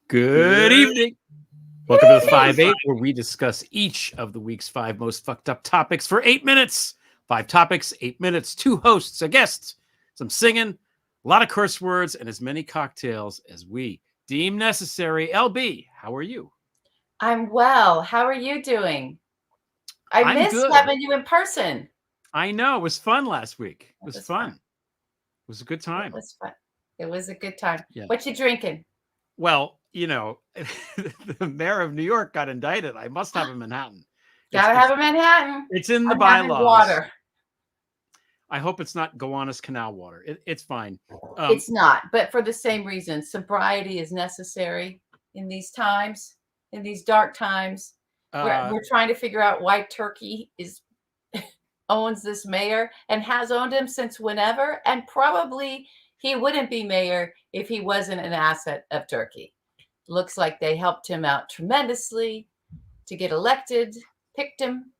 Good evening. Welcome to the 5-8, where we discuss each of the week's 5 most fucked up topics for 8 minutes. 5 topics, 8 minutes, 2 hosts, a guest, some singing, a lot of curse words, and as many cocktails as we deem necessary. LB, how are you? I'm well. How are you doing? I missed having you in person. I know. It was fun last week. It was fun. It was a good time. It was fun. It was a good time. Yeah. What you drinking? Well, you know, the mayor of New York got indicted. I must have a Manhattan. Gotta have a Manhattan. It's in the bylaws. Water. I hope it's not Gowanus Canal water. It's fine. It's not, but for the same reason, sobriety is necessary in these times, in these dark times. We're trying to figure out why Turkey owns this mayor and has owned him since whenever, and probably he wouldn't be mayor if he wasn't an asset of Turkey. Looks like they helped him out tremendously to get elected, picked him,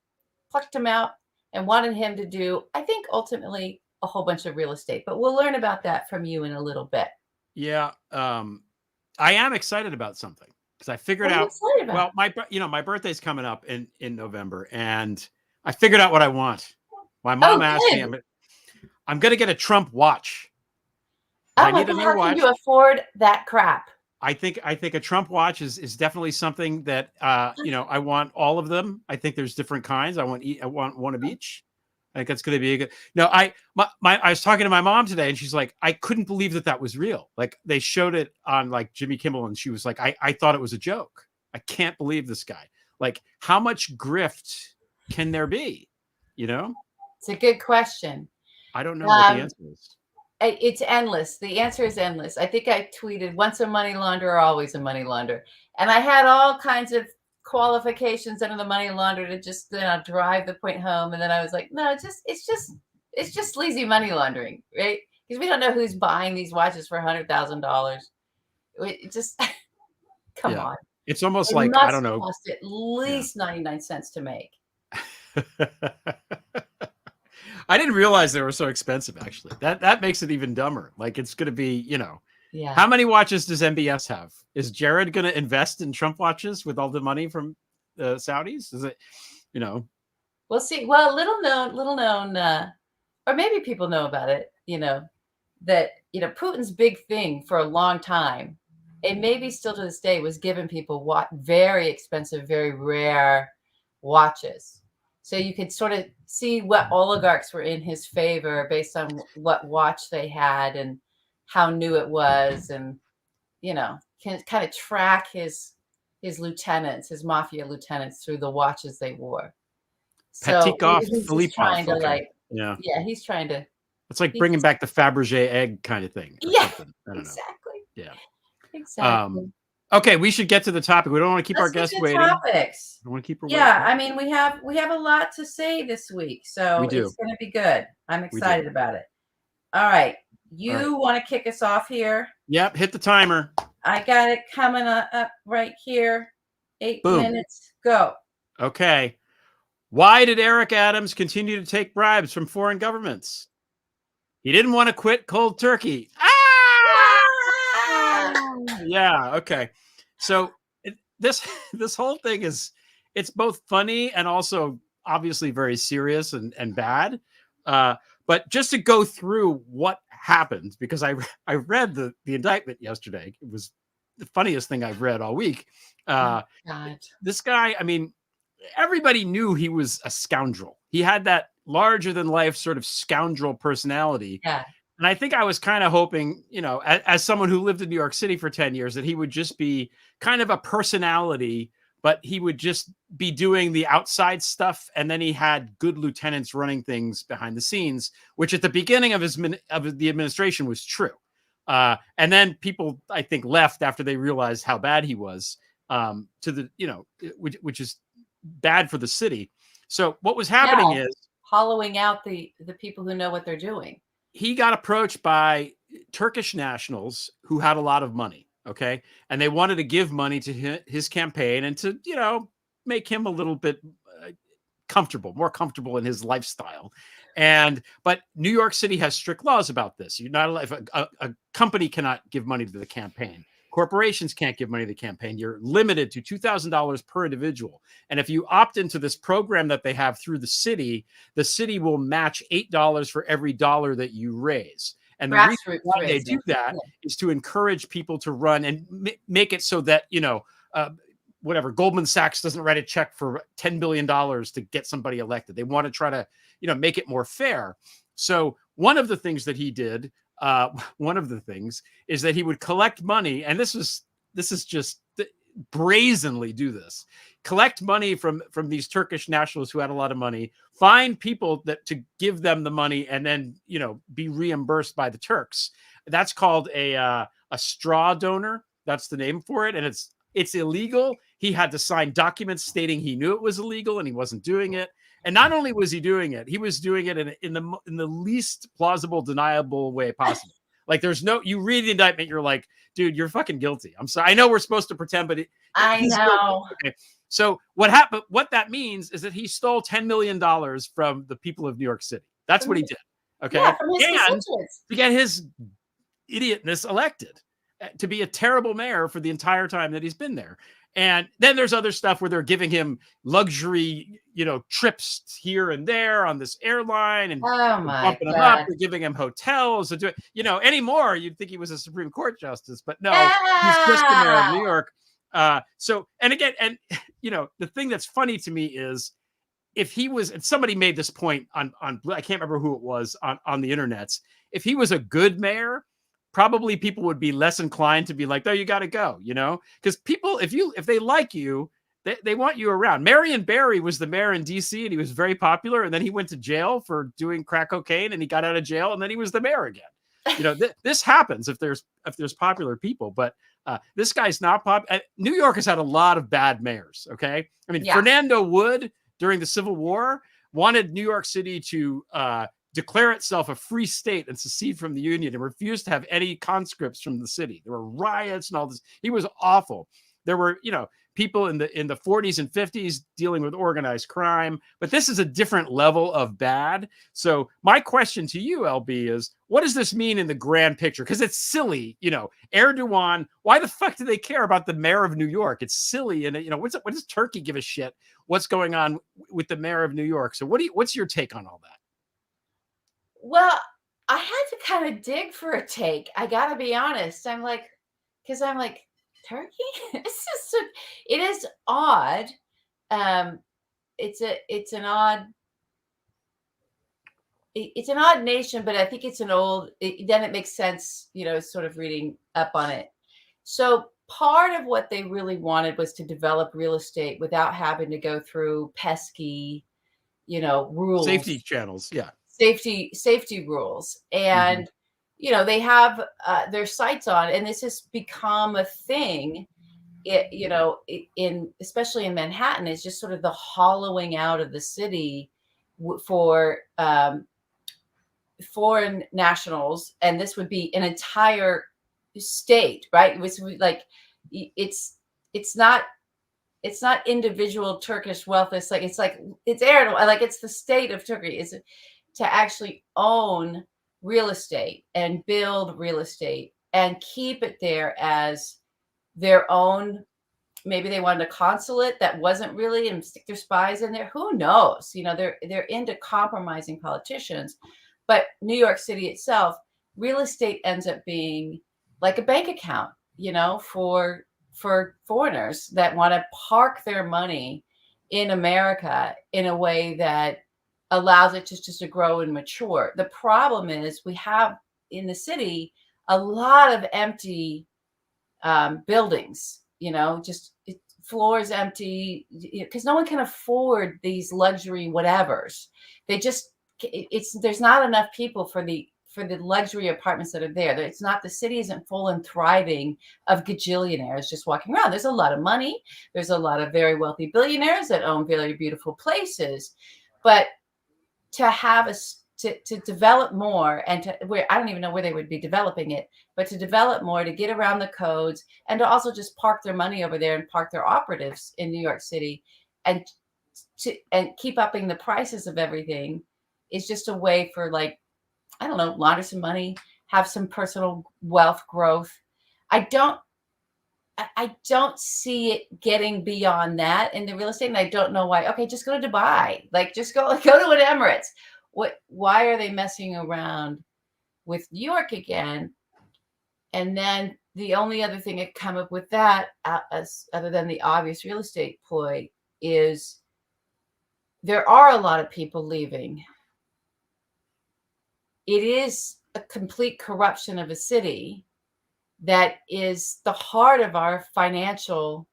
plucked him out, and wanted him to do, I think, ultimately a whole bunch of real estate. But we'll learn about that from you in a little bit. Yeah, I am excited about something because I figured out. Well, my birthday's coming up in November, and I figured out what I want. My mom asked me, I'm going to get a Trump watch. I need another watch. How can you afford that crap? I think a Trump watch is definitely something that I want all of them. I think there's different kinds. I want one of each. I think that's going to be a good. No, I was talking to my mom today, and she's like, I couldn't believe that was real. Like they showed it on like Jimmy Kimmel, and she was like, I thought it was a joke. I can't believe this guy. Like, how much grift can there be? You know, it's a good question. I don't know what the answer is. It's endless. The answer is endless. I think I tweeted, once a money launderer, always a money launderer. And I had all kinds of qualifications under the money launderer to just drive the point home. And then I was like, no, it's just sleazy money laundering, right? Because we don't know who's buying these watches for $100,000. It just, come on. It's almost like, I don't know. It must cost at least 99 cents to make. I didn't realize they were so expensive, actually. That makes it even dumber. Like, it's going to be, How many watches does MBS have? Is Jared going to invest in Trump watches with all the money from the Saudis? Is it, We'll see. Well, little known, or maybe people know about it, that, Putin's big thing for a long time, and maybe still to this day, was giving people very expensive, very rare watches. So you could sort of see what oligarchs were in his favor based on what watch they had and how new it was, and can kind of track his lieutenants, his mafia lieutenants, through the watches they wore. Politico, he's trying to he's trying to. It's like bringing back the Fabergé egg kind of thing. Yeah, I don't know. Yeah, exactly. Okay, we should get to the topic. We don't want to keep our guests waiting. Topics. I want to keep her waiting. I mean, we have a lot to say this week, so it's going to be good. I'm excited about it. All right, want to kick us off here? Yep, hit the timer. I got it coming up right here. 8 minutes, go. Okay. Why did Eric Adams continue to take bribes from foreign governments? He didn't want to quit cold turkey. Yeah. Okay. So this whole thing it's both funny and also obviously very serious and bad. But just to go through what happened, because I read the indictment yesterday. It was the funniest thing I've read all week. This guy, I mean, everybody knew he was a scoundrel. He had that larger than life sort of scoundrel personality. Yeah. And I think I was kind of hoping, as someone who lived in New York City for 10 years, that he would just be kind of a personality, but he would just be doing the outside stuff. And then he had good lieutenants running things behind the scenes, which at the beginning of the administration was true. And then people, I think, left after they realized how bad he was, to the, which is bad for the city. So what was happening is hollowing out the people who know what they're doing. He got approached by Turkish nationals who had a lot of money. Okay. And they wanted to give money to his campaign and to, make him a little bit more comfortable in his lifestyle. But New York City has strict laws about this. You're not allowed, a company cannot give money to the campaign. Corporations can't give money to the campaign. You're limited to $2,000 per individual. And if you opt into this program that they have through the city will match $8 for every dollar that you raise. And the reason why they do that is to encourage people to run and make it so that, whatever, Goldman Sachs doesn't write a check for $10 billion to get somebody elected. They want to try to, make it more fair. So one of the things that he did, is that he would collect money. And this is just brazenly do this, collect money from these Turkish nationals who had a lot of money, find people to give them the money, and then, be reimbursed by the Turks. That's called a straw donor. That's the name for it. And it's illegal. He had to sign documents stating he knew it was illegal and he wasn't doing it. And not only was he doing it in the least plausible, deniable way possible. Like you read the indictment, you're like, dude, you're fucking guilty. I'm sorry. I know we're supposed to pretend, but I know. Okay. So what happened? What that means is that he stole $10 million from the people of New York City. That's what he did. Okay. Yeah, from his and to get his idiotness elected, to be a terrible mayor for the entire time that he's been there. And then there's other stuff where they're giving him luxury, trips here and there on this airline and bumping him up. They're giving him hotels. Anymore, you'd think he was a Supreme Court justice, but no, he's just the mayor of New York. The thing that's funny to me is if he was, and somebody made this point on I can't remember who it was on the internets. If he was a good mayor, probably people would be less inclined to be like, "Oh, you got to go," because people, if they like you, they want you around. Marion Barry was the mayor in DC, and he was very popular. And then he went to jail for doing crack cocaine, and he got out of jail, and then he was the mayor again. This happens if there's popular people, but this guy's not popular. New York has had a lot of bad mayors. Okay, I mean, Fernando Wood during the Civil War wanted New York City to declare itself a free state and secede from the Union and refused to have any conscripts from the city. There were riots and all this. He was awful. There were, people in the 40s and 50s dealing with organized crime, but this is a different level of bad. So my question to you, LB, is what does this mean in the grand picture? Because it's silly, Erdogan, why the fuck do they care about the mayor of New York? It's silly. And what does Turkey give a shit what's going on with the mayor of New York? So what's your take on all that? Well, I had to kind of dig for a take. I got to be honest. I'm like, Turkey? It is odd. It's an odd nation, but I think it's then it makes sense, sort of reading up on it. So part of what they really wanted was to develop real estate without having to go through pesky, rules. Safety channels. Yeah. Safety rules. And, they have their sights on, and this has become a thing, especially in Manhattan, is just sort of the hollowing out of the city for foreign nationals. And this would be an entire state, right? Which would it's not individual Turkish wealth. It's Erdogan, it's the state of Turkey is to actually own real estate and build real estate and keep it there as their own. Maybe they wanted a consulate that wasn't really, and stick their spies in there. Who knows? They're into compromising politicians. But New York City itself, real estate ends up being like a bank account, for foreigners that want to park their money in America in a way that allows it just to grow and mature. The problem is we have in the city a lot of empty buildings, floors empty, because no one can afford these luxury whatevers. There's not enough people for the luxury apartments that are there. It's not, the city isn't full and thriving of gajillionaires just walking around. There's a lot of money. There's a lot of very wealthy billionaires that own very beautiful places, but to have to develop more, and where I don't even know where they would be developing it, but to develop more, to get around the codes, and to also just park their money over there and park their operatives in New York City, and keep upping the prices of everything, is just a way for, launder some money, have some personal wealth growth. I don't I don't see it getting beyond that in the real estate, and I don't know why. Okay, just go to Dubai. Like, just go to an Emirates. Why are they messing around with New York again? And then the only other thing that come up with that, other than the obvious real estate ploy, is there are a lot of people leaving. It is a complete corruption of a city that is the heart of our financial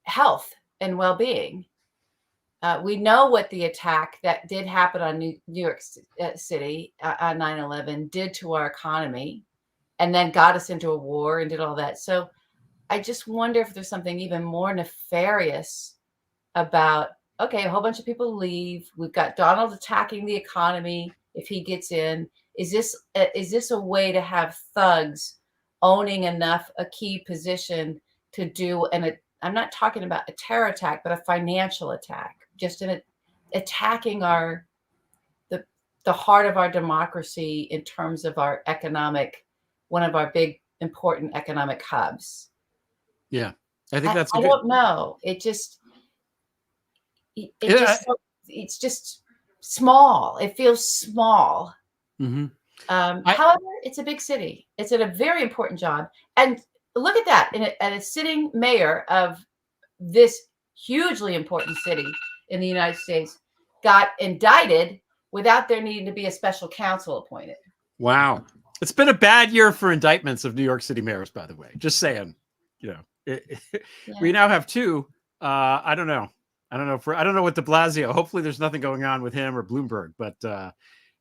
health and well-being. We know what the attack that did happen on New York City on 9/11 did to our economy, and then got us into a war and did all that. So I just wonder if there's something even more nefarious about, okay, a whole bunch of people leave. We've got Donald attacking the economy if he gets in. Is this a way to have thugs owning a key position to do I'm not talking about a terror attack, but a financial attack, just attacking the heart of our democracy in terms of our one of our big important economic hubs. Yeah, I think that's. I don't know. It's just small. It feels small. However, it's a big city. It's a very important job. And look at that. And a sitting mayor of this hugely important city in the United States got indicted without there needing to be a special counsel appointed. Wow. It's been a bad year for indictments of New York City mayors, by the way. Just saying, we now have two. I don't know. I don't know what de Blasio. Hopefully there's nothing going on with him or Bloomberg, but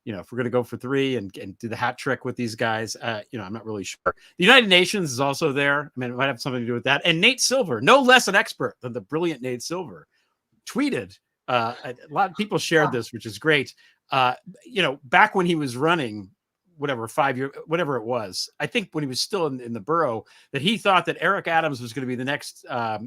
if we're going to go for three and do the hat trick with these guys, I'm not really sure. The United Nations is also there. I mean, it might have something to do with that. And Nate Silver, no less an expert than the brilliant Nate Silver, tweeted. A lot of people shared this, which is great. Back when he was running, 5 years, whatever it was, I think when he was still in the borough, that he thought that Eric Adams was going to be the next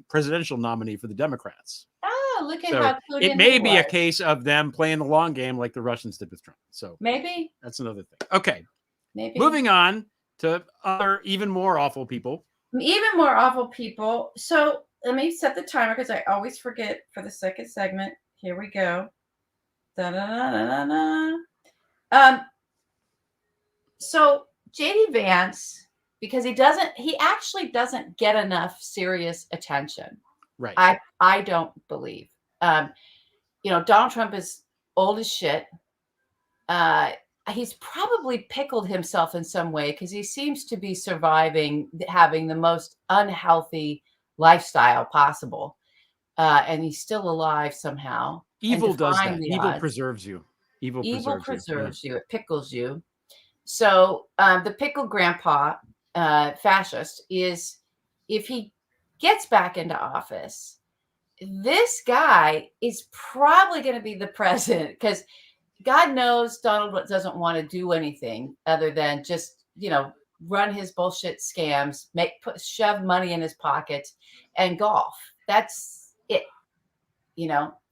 presidential nominee for the Democrats. Oh, look at how clued in it may be a case of them playing the long game like the Russians did with Trump. So maybe that's another thing. Okay. Maybe. Moving on to other even more awful people. So let me set the timer because I always forget for the second segment. Here we go. So JD Vance, because he actually doesn't get enough serious attention. Right. I don't believe. Donald Trump is old as shit. He's probably pickled himself in some way because he seems to be surviving, having the most unhealthy lifestyle possible. And he's still alive somehow. Evil does that. Evil preserves you. Evil preserves you. It pickles you. So the pickle grandpa fascist is, if he gets back into office, this guy is probably going to be the president, because God knows Donald doesn't want to do anything other than just, run his bullshit scams, shove money in his pockets and golf. That's it.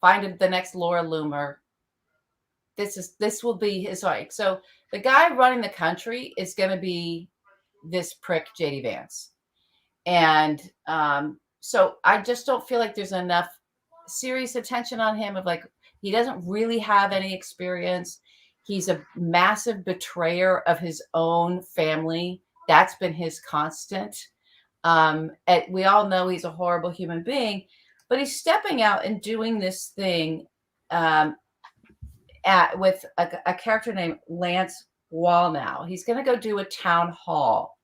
Find the next Laura Loomer. This will be his right. So the guy running the country is going to be this prick, JD Vance. And so I just don't feel like there's enough serious attention on him he doesn't really have any experience. He's a massive betrayer of his own family. That's been his constant. We all know he's a horrible human being, but he's stepping out and doing this thing with a character named Lance Wallnau. He's going to go do a town hall.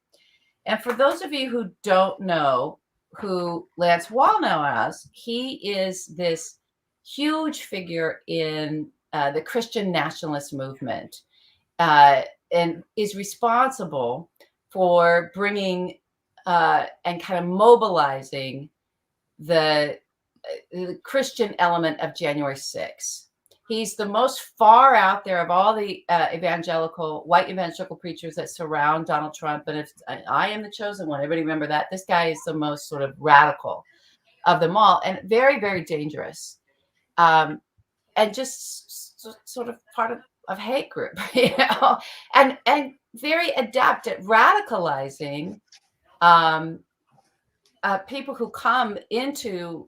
And for those of you who don't know who Lance Wallnau is, he is this huge figure in the Christian nationalist movement, and is responsible for bringing and kind of mobilizing the Christian element of January 6th. He's the most far out there of all the white evangelical preachers that surround Donald Trump. And if I am the chosen one, everybody remember that. This guy is the most sort of radical of them all, and very, very dangerous. And just sort of part of hate group, and very adept at radicalizing people who come into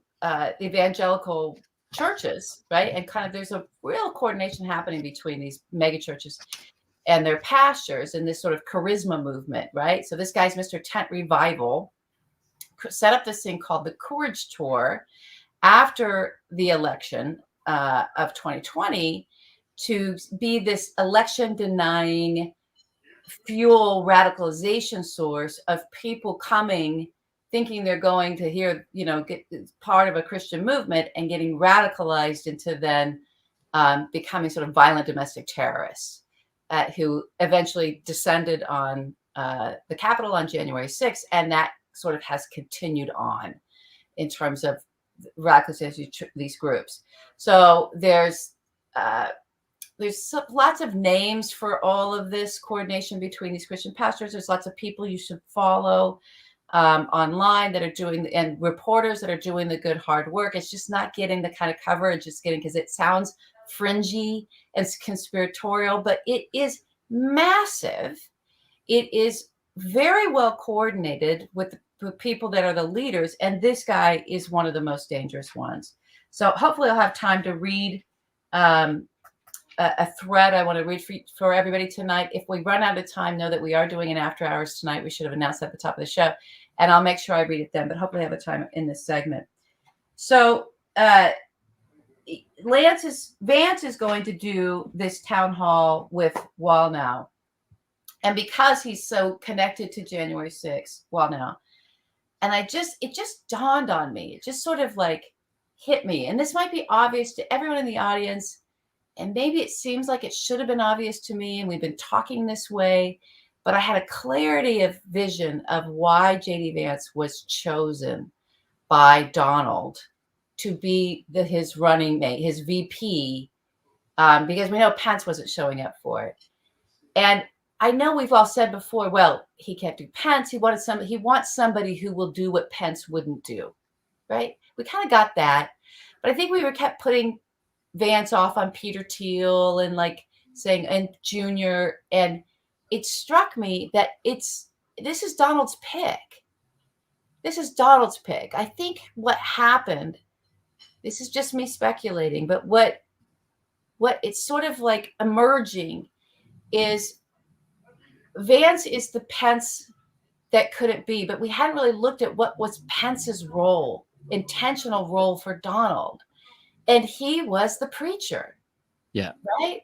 evangelical churches, right? And kind of there's a real coordination happening between these mega churches and their pastors in this sort of charisma movement, right? So this guy's Mr. Tent Revival set up this thing called the Courage Tour after the election of 2020 to be this election denying fuel radicalization source of people coming thinking they're going to get part of a Christian movement and getting radicalized into then becoming sort of violent domestic terrorists who eventually descended on the Capitol on January 6th. And that sort of has continued on in terms of radicalization of these groups. So there's lots of names for all of this coordination between these Christian pastors. There's lots of people you should follow online that are doing, and reporters that are doing the good hard work. It's just not getting the kind of coverage it's getting because it sounds fringy and conspiratorial, but it is massive. It is very well coordinated with the people that are the leaders, and this guy is one of the most dangerous ones. So hopefully I'll have time to read a thread I want to read for everybody tonight. If we run out of time, know that we are doing an after hours tonight. We should have announced that at the top of the show, and I'll make sure I read it then, but hopefully I have a time in this segment. So Vance is going to do this town hall with Wall now. And because he's so connected to January 6th, Wall now, and it just dawned on me. It just sort of like hit me. And this might be obvious to everyone in the audience. And maybe it seems like it should have been obvious to me, and we've been talking this way, but I had a clarity of vision of why J.D. Vance was chosen by Donald to be his running mate, his VP, because we know Pence wasn't showing up for it. And I know we've all said before, well, he can't do Pence. He wants somebody who will do what Pence wouldn't do, right? We kind of got that. But I think we kept putting Vance off on Peter Thiel and saying, and Junior. And it struck me that this is Donald's pick. This is Donald's pick. I think what happened, this is just me speculating, but what it's sort of like emerging is Vance is the Pence that couldn't be, but we hadn't really looked at what was Pence's role, intentional role for Donald. And he was the preacher. Yeah. Right?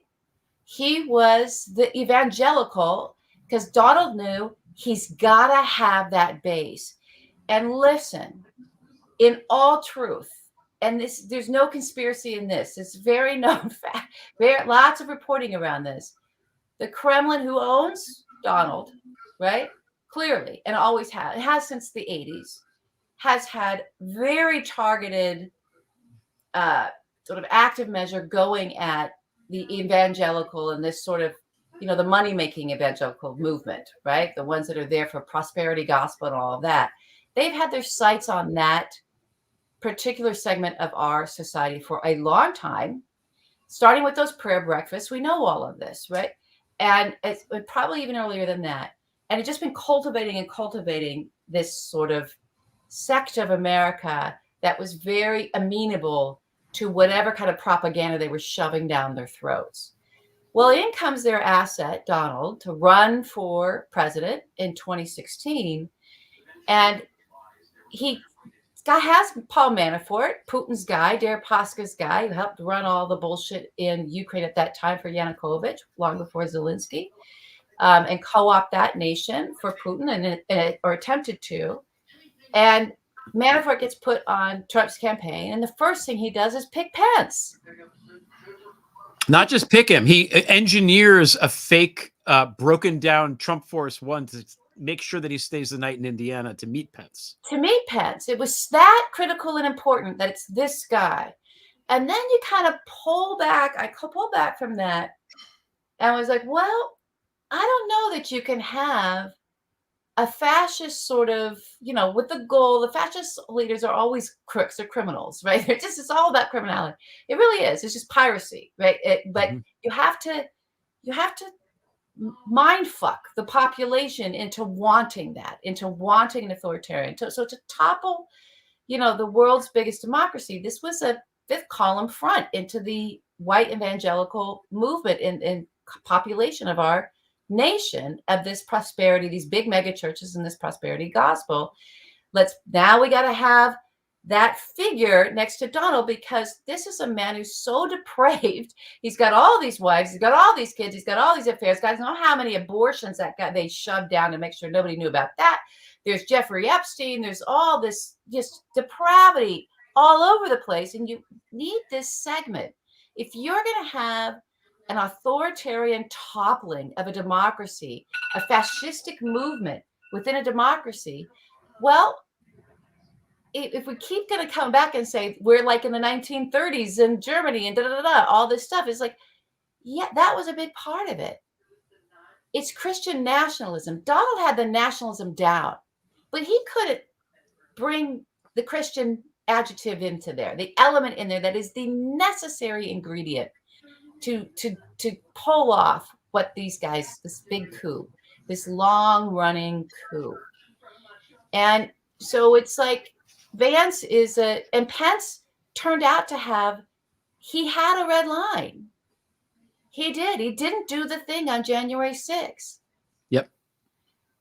He was the evangelical, because Donald knew he's got to have that base. And listen, in all truth, and there's no conspiracy in this. It's very known fact. Lots of reporting around this. The Kremlin, who owns Donald, right? Clearly, and always has since the 80s, has had very targeted sort of active measure going at the evangelical and this sort of, the money-making evangelical movement, right? The ones that are there for prosperity gospel and all of that. They've had their sights on that particular segment of our society for a long time, starting with those prayer breakfasts. We know all of this, right? And it's probably even earlier than that. And it's just been cultivating this sort of sect of America that was very amenable to whatever kind of propaganda they were shoving down their throats. Well, in comes their asset, Donald, to run for president in 2016. And he has Paul Manafort, Putin's guy, Deripaska's guy, who helped run all the bullshit in Ukraine at that time for Yanukovych, long before Zelensky, and co-opt that nation for Putin, or attempted to. And Manafort gets put on Trump's campaign, and the first thing he does is pick Pence. Not just pick him. He engineers a fake, broken down Trump Force One to make sure that he stays the night in Indiana to meet Pence. It was that critical and important that it's this guy. And then you kind of pull back. I pulled back from that and was like, well, I don't know that you can have a fascist sort of, with the goal. The fascist leaders are always crooks or criminals, right? It's all about criminality. It really is. It's just piracy, right? But you have to mind fuck the population into wanting that, into wanting an authoritarian. So to topple, the world's biggest democracy, this was a fifth column front into the white evangelical movement in population of our nation, of this prosperity, these big mega churches and this prosperity gospel. Now we got to have that figure next to Donald, because this is a man who's so depraved. He's got all these wives, he's got all these kids, he's got all these affairs. Guys know how many abortions they shoved down to make sure nobody knew about that. There's Jeffrey Epstein. There's all this just depravity all over the place. And you need this segment. If you're going to have an authoritarian toppling of a democracy, a fascistic movement within a democracy, well, if we keep going to come back and say we're like in the 1930s in Germany and all this stuff, is like, yeah, that was a big part of it. It's Christian nationalism. Donald had the nationalism down, but he couldn't bring the Christian adjective into there, the element in there that is the necessary ingredient to pull off what these guys, this big coup, this long running coup. And so it's like Vance and Pence turned out to he had a red line. He did. He didn't do the thing on January 6th. Yep.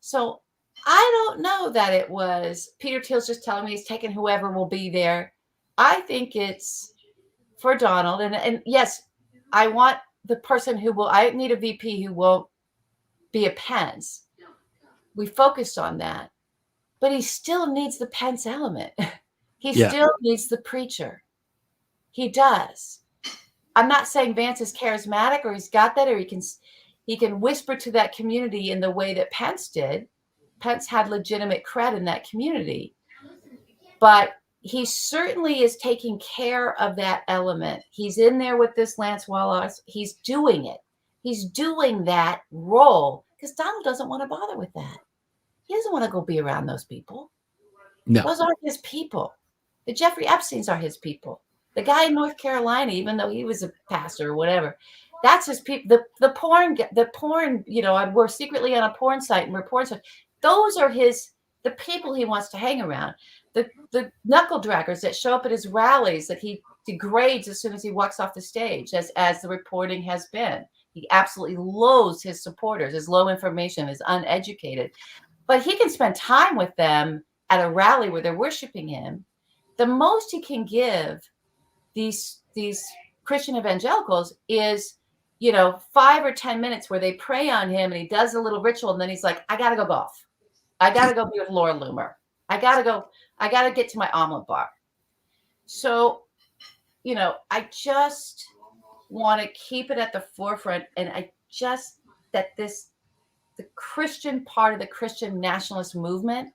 So I don't know that it was Peter Thiel's just telling me he's taking whoever will be there. I think it's for Donald. And yes, I want the person I need a VP who won't be a Pence. We focused on that. But he still needs the Pence element. He still needs the preacher. He does. I'm not saying Vance is charismatic or he's got that, or he can whisper to that community in the way that Pence did. Pence had legitimate cred in that community. But he certainly is taking care of that element. He's in there with this Lance Wallace. He's doing it. He's doing that role because Donald doesn't want to bother with that. He doesn't want to go be around those people. No. Those aren't his people. The Jeffrey Epsteins are his people. The guy in North Carolina, even though he was a pastor or whatever, that's his people. The porn, we're secretly on a porn site and we're porn sites. Those are the people he wants to hang around. The knuckle draggers that show up at his rallies that he degrades as soon as he walks off the stage, as the reporting has been. He absolutely loathes his supporters, his low information, is uneducated. But he can spend time with them at a rally where they're worshiping him. The most he can give these Christian evangelicals is, 5 or 10 minutes where they pray on him and he does a little ritual. And then he's like, I got to go golf. I got to go be with Laura Loomer. I got to get to my omelet bar. So, I just want to keep it at the forefront. And the Christian part of the Christian nationalist movement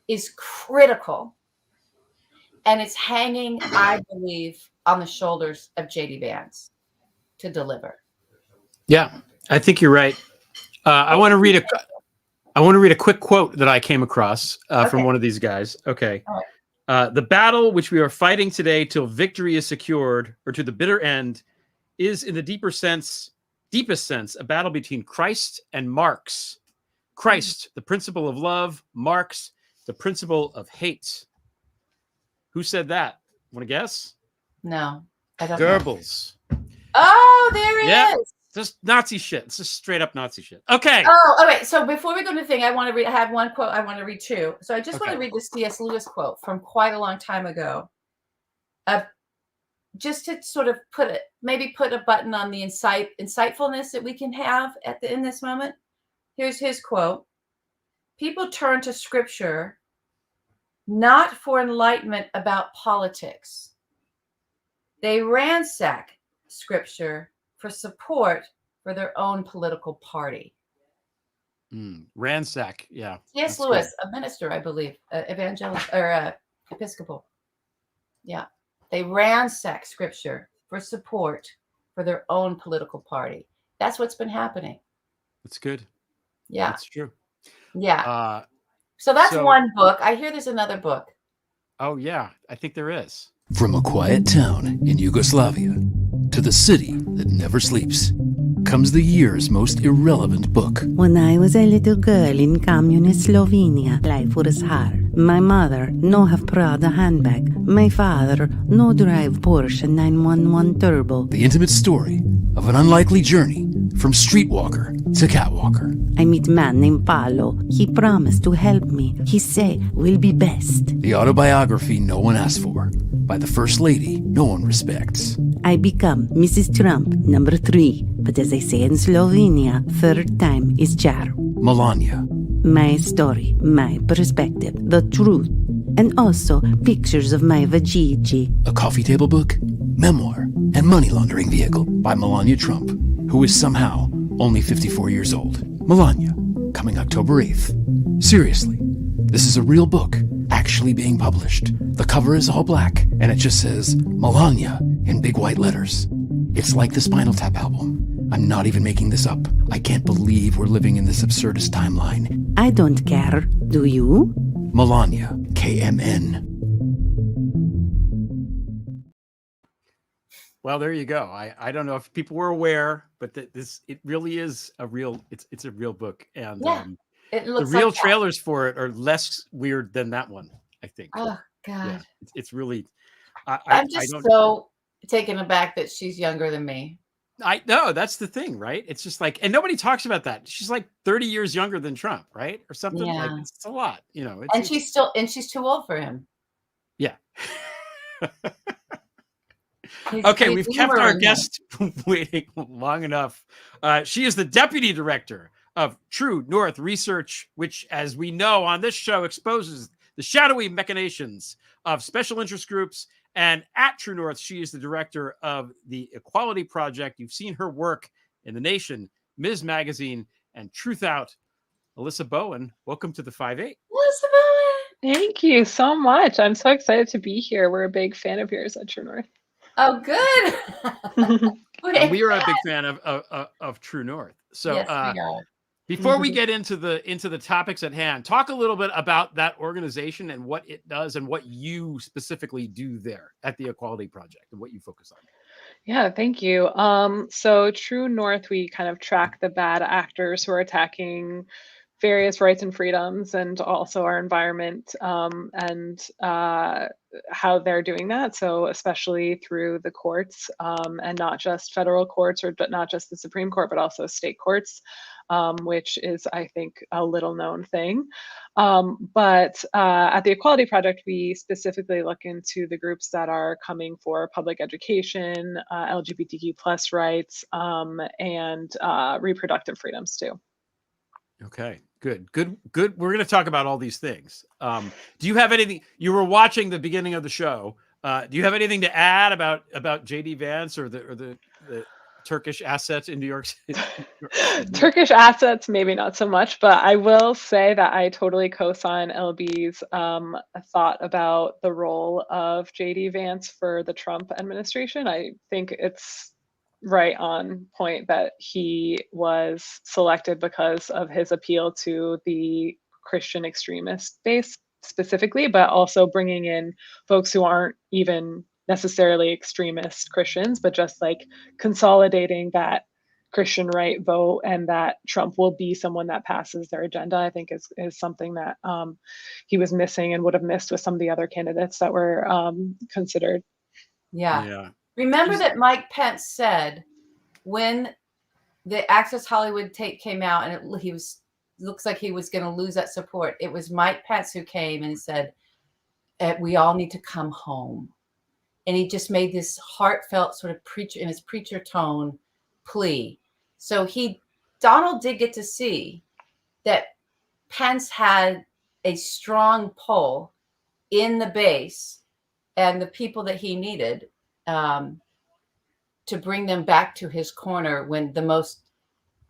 is critical. And it's hanging, I believe, on the shoulders of J.D. Vance to deliver. Yeah, I think you're right. I want to read a quick quote that I came across from one of these guys. Okay. Right. The battle which we are fighting today till victory is secured, or to the bitter end, is in the deepest sense, a battle between Christ and Marx. Christ, the principle of love. Marx, the principle of hate. Who said that? Want to guess? No, I don't Goebbels. know. Oh, there it is. Just Nazi shit. It's just straight up Nazi shit. Okay. Oh, all right. So before we go to the thing, I want to read. I have one quote I want to read too. So I just want to read the C.S. Lewis quote from quite a long time ago. Just to sort of put a button on the insightfulness that we can have in this moment. Here's his quote. People turn to scripture not for enlightenment about politics. They ransack scripture for support for their own political party. Ransack, yeah. C.S. Lewis, good. A minister, I believe, evangelical or Episcopal. Yeah, they ransack scripture for support for their own political party. That's what's been happening. That's good. Yeah, that's true. Yeah. So that's one book. I hear there's another book. Oh yeah, I think there is. From a quiet town in Yugoslavia to the city that never sleeps, becomes the year's most irrelevant book. When I was a little girl in communist Slovenia, life was hard. My mother no have Prada handbag. My father no drive Porsche 911 Turbo. The intimate story of an unlikely journey from streetwalker to catwalker. I meet man named Paolo. He promised to help me. He say we'll be best. The autobiography no one asked for by the first lady no one respects. I become Mrs. Trump, number 3. But as they say in Slovenia, third time is charm. Melania. My story, my perspective, the truth. And also pictures of my vajiji. A coffee table book, memoir, and money laundering vehicle by Melania Trump, who is somehow only 54 years old. Melania, coming October 8th. Seriously, this is a real book, actually being published. The cover is all black, and it just says Melania in big white letters. It's like the Spinal Tap album. I'm not even making this up. I can't believe we're living in this absurdist timeline. I don't care, do you? Melania, KMN. Well, there you go. I don't know if people were aware, but it really is a real it's a real book, and it looks the real like trailers for it are less weird than that one, I think. Oh God, yeah, it's really. I'm just so taken aback that she's younger than me. I know, that's the thing, right? It's just like, and nobody talks about that. She's like 30 years younger than Trump, right? Or something. Yeah. Like, it's a lot, you know. And she's too old for him. Yeah. Okay, we've kept our guest waiting long enough. She is the deputy director of True North Research, which, as we know on this show, exposes the shadowy machinations of special interest groups. And at True North, she is the director of the Equality Project. You've seen her work in The Nation, Ms. Magazine, and Truthout. Alyssa Bowen, welcome to the 5-8. Alyssa Bowen! Thank you so much. I'm so excited to be here. We're a big fan of yours at True North. Oh, good. And we are a big fan of True North. So yes, we are. Before we get into the topics at hand, talk a little bit about that organization and what it does and what you specifically do there at the Equality Project and what you focus on. Yeah, thank you. So True North, we kind of track the bad actors who are attacking various rights and freedoms and also our environment and how they're doing that. So especially through the courts and not just federal courts or not just the Supreme Court, but also state courts. Which is, I think, a little known thing. But at the Equality Project, we specifically look into the groups that are coming for public education, LGBTQ plus rights, and reproductive freedoms too. Okay, good. We're going to talk about all these things. Do you have anything? You were watching the beginning of the show. Do you have anything to add about JD Vance or the Turkish assets in New York City? Turkish assets, maybe not so much, but I will say that I totally co-sign LB's thought about the role of JD Vance for the Trump administration. I think it's right on point that he was selected because of his appeal to the Christian extremist base specifically, but also bringing in folks who aren't even necessarily extremist Christians, but just like consolidating that Christian right vote and that Trump will be someone that passes their agenda, I think is something that he was missing and would have missed with some of the other candidates that were considered. Yeah. Remember that Mike Pence said when the Access Hollywood tape came out and looks like he was going to lose that support. It was Mike Pence who came and said, we all need to come home. And he just made this heartfelt sort of preacher in his preacher tone plea. So Donald did get to see that Pence had a strong pull in the base and the people that he needed to bring them back to his corner when the most,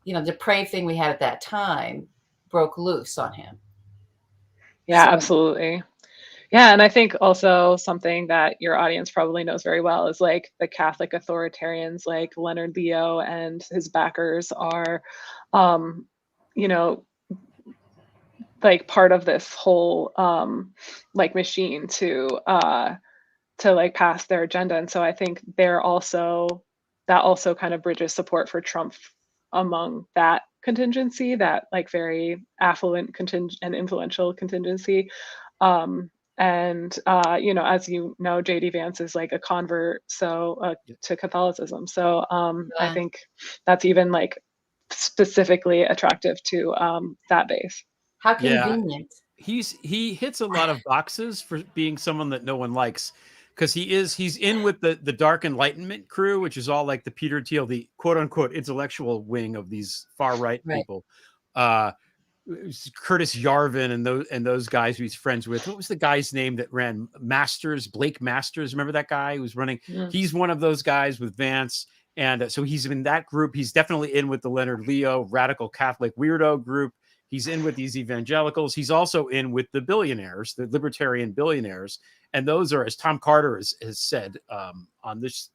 depraved thing we had at that time broke loose on him. Yeah, absolutely. Yeah, and I think also something that your audience probably knows very well is like the Catholic authoritarians like Leonard Leo and his backers are, like part of this whole like machine to like pass their agenda. And so I think that also kind of bridges support for Trump among that contingency, that like very affluent and influential contingency. And as you know, JD Vance is like a convert to Catholicism. So I think that's even like specifically attractive to that base. How convenient. He hits a lot of boxes for being someone that no one likes, because he's in with the Dark Enlightenment crew, which is all like the Peter Thiel, the quote unquote intellectual wing of these far right people. Curtis Yarvin and those guys who he's friends with. What was the guy's name that ran Masters? Blake Masters. Remember that guy who was running? Yeah. He's one of those guys with Vance. And so he's in that group. He's definitely in with the Leonard Leo radical Catholic weirdo group. He's in with these evangelicals. He's also in with the billionaires, the libertarian billionaires. And those are, as Tom Carter has said on this,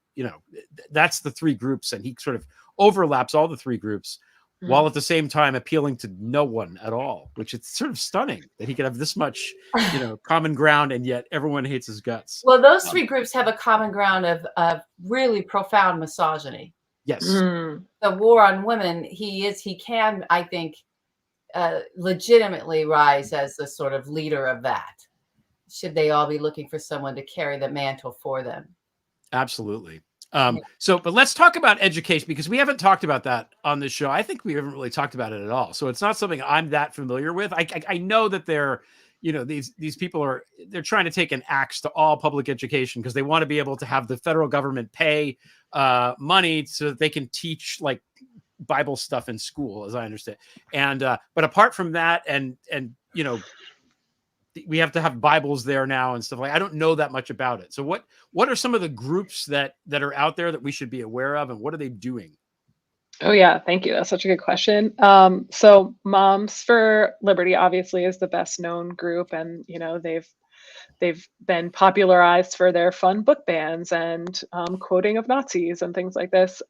that's the three groups. And he sort of overlaps all the three groups, while at the same time appealing to no one at all, which it's sort of stunning that he could have this much, common ground, and yet everyone hates his guts. Well, those three groups have a common ground of really profound misogyny. Yes. The war on women, he can, I think, legitimately rise as the sort of leader of that. Should they all be looking for someone to carry the mantle for them? Absolutely. But let's talk about education, because we haven't talked about that on this show. I think we haven't really talked about it at all. So it's not something I'm that familiar with. I know that these people they're trying to take an axe to all public education, because they want to be able to have the federal government pay money so that they can teach like Bible stuff in school, as I understand. And but apart from that, and we have to have Bibles there now and stuff like. I don't know that much about it. So what are some of the groups that are out there that we should be aware of, and what are they doing? Oh yeah, thank you. That's such a good question. So Moms for Liberty obviously is the best known group, and they've been popularized for their fun book bans and quoting of Nazis and things like this.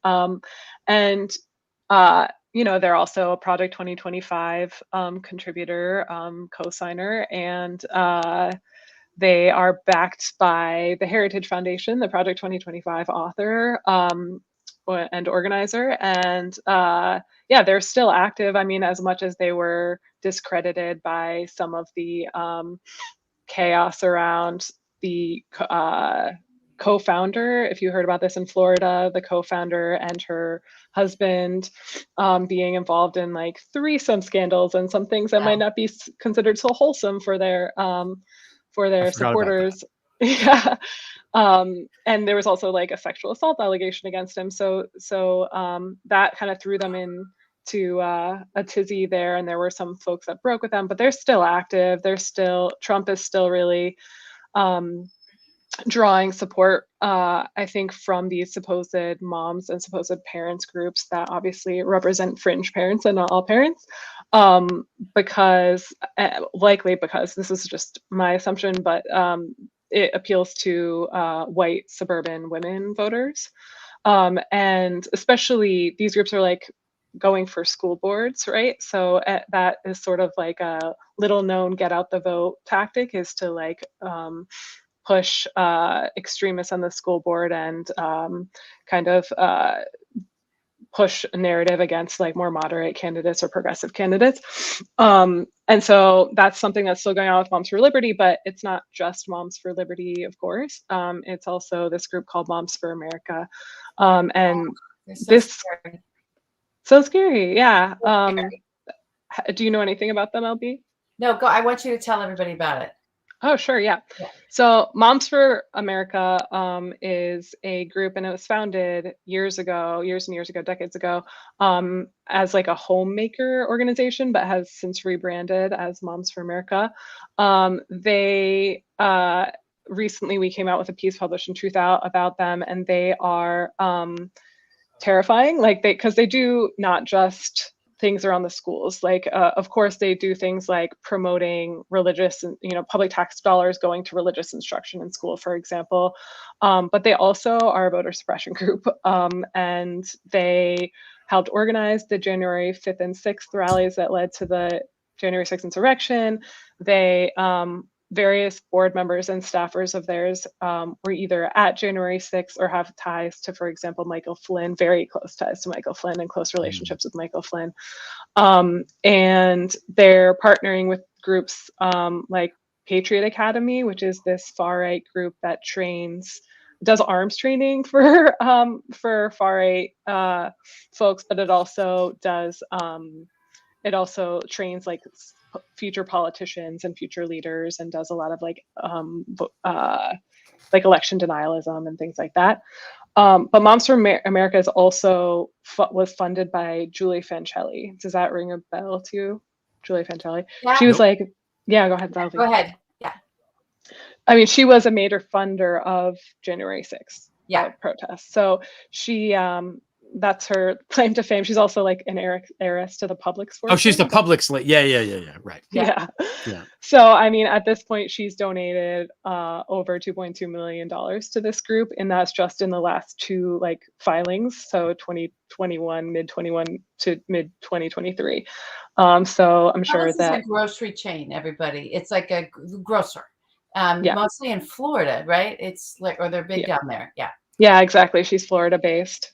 They're also a Project 2025 contributor, co-signer, and they are backed by the Heritage Foundation, the Project 2025 author and organizer. And they're still active. I mean, as much as they were discredited by some of the chaos around the co-founder, if you heard about this in Florida, the co-founder and her husband being involved in like threesome scandals and some things that might not be considered so wholesome for their supporters. Yeah. And there was also like a sexual assault allegation against him. So that kind of threw them into a tizzy there. And there were some folks that broke with them, but they're still active. Trump is still really drawing support, I think, from these supposed moms and supposed parents groups that obviously represent fringe parents and not all parents, because this is just my assumption, but it appeals to white suburban women voters. And especially these groups are like going for school boards, right? So that is sort of like a little known get out the vote tactic, is to like push extremists on the school board and kind of push a narrative against like more moderate candidates or progressive candidates. And so that's something that's still going on with Moms for Liberty, but it's not just Moms for Liberty, of course. It's also this group called Moms for America. So scary. Yeah. Do you know anything about them, LB? No, go. I want you to tell everybody about it. Oh, sure. Yeah. So Moms for America is a group, and it was founded years and years ago, decades ago, as like a homemaker organization, but has since rebranded as Moms for America. Recently we came out with a piece published in Truthout about them, and they are terrifying, because they do not just things around the schools. Like, of course, they do things like promoting religious and, public tax dollars going to religious instruction in school, for example. But they also are a voter suppression group. And they helped organize the January 5th and 6th rallies that led to the January 6th insurrection. They various board members and staffers of theirs were either at January 6th or have ties to, for example, Michael Flynn, very close ties to Michael Flynn and close relationships with Michael Flynn. And they're partnering with groups like Patriot Academy, which is this far-right group that does arms training for far-right folks, but it also trains like future politicians and future leaders, and does a lot of like election denialism and things like that. But Moms for America is also was funded by Julie Fancelli. Does that ring a bell to you, Julie Fancelli? Yeah. She was yeah, go ahead. Go ahead. Yeah. I mean, she was a major funder of January 6th protests. So she, that's her claim to fame. She's also like an heiress to the Publix. Oh, she's the Publix. Yeah. Right. Yeah. So, I mean, at this point, she's donated over $2.2 million to this group, and that's just in the last two like filings. So 2021, mid 21 to mid 2023. So I'm sure this that is a grocery chain, everybody. It's like a grocer, mostly in Florida, right? It's like, or they're big down there. Yeah. Yeah, exactly. She's Florida based.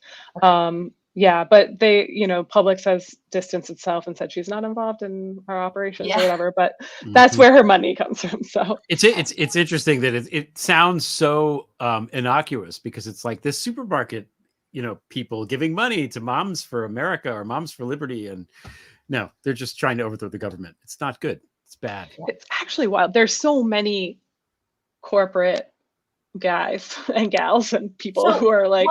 Yeah, but they, Publix has distanced itself and said she's not involved in our operations or whatever, but that's where her money comes from. So it's interesting that it sounds so innocuous, because it's like this supermarket, people giving money to Moms for America or Moms for Liberty, and no, they're just trying to overthrow the government. It's not good. It's bad. It's actually wild. There's so many corporate guys and gals and people who are like,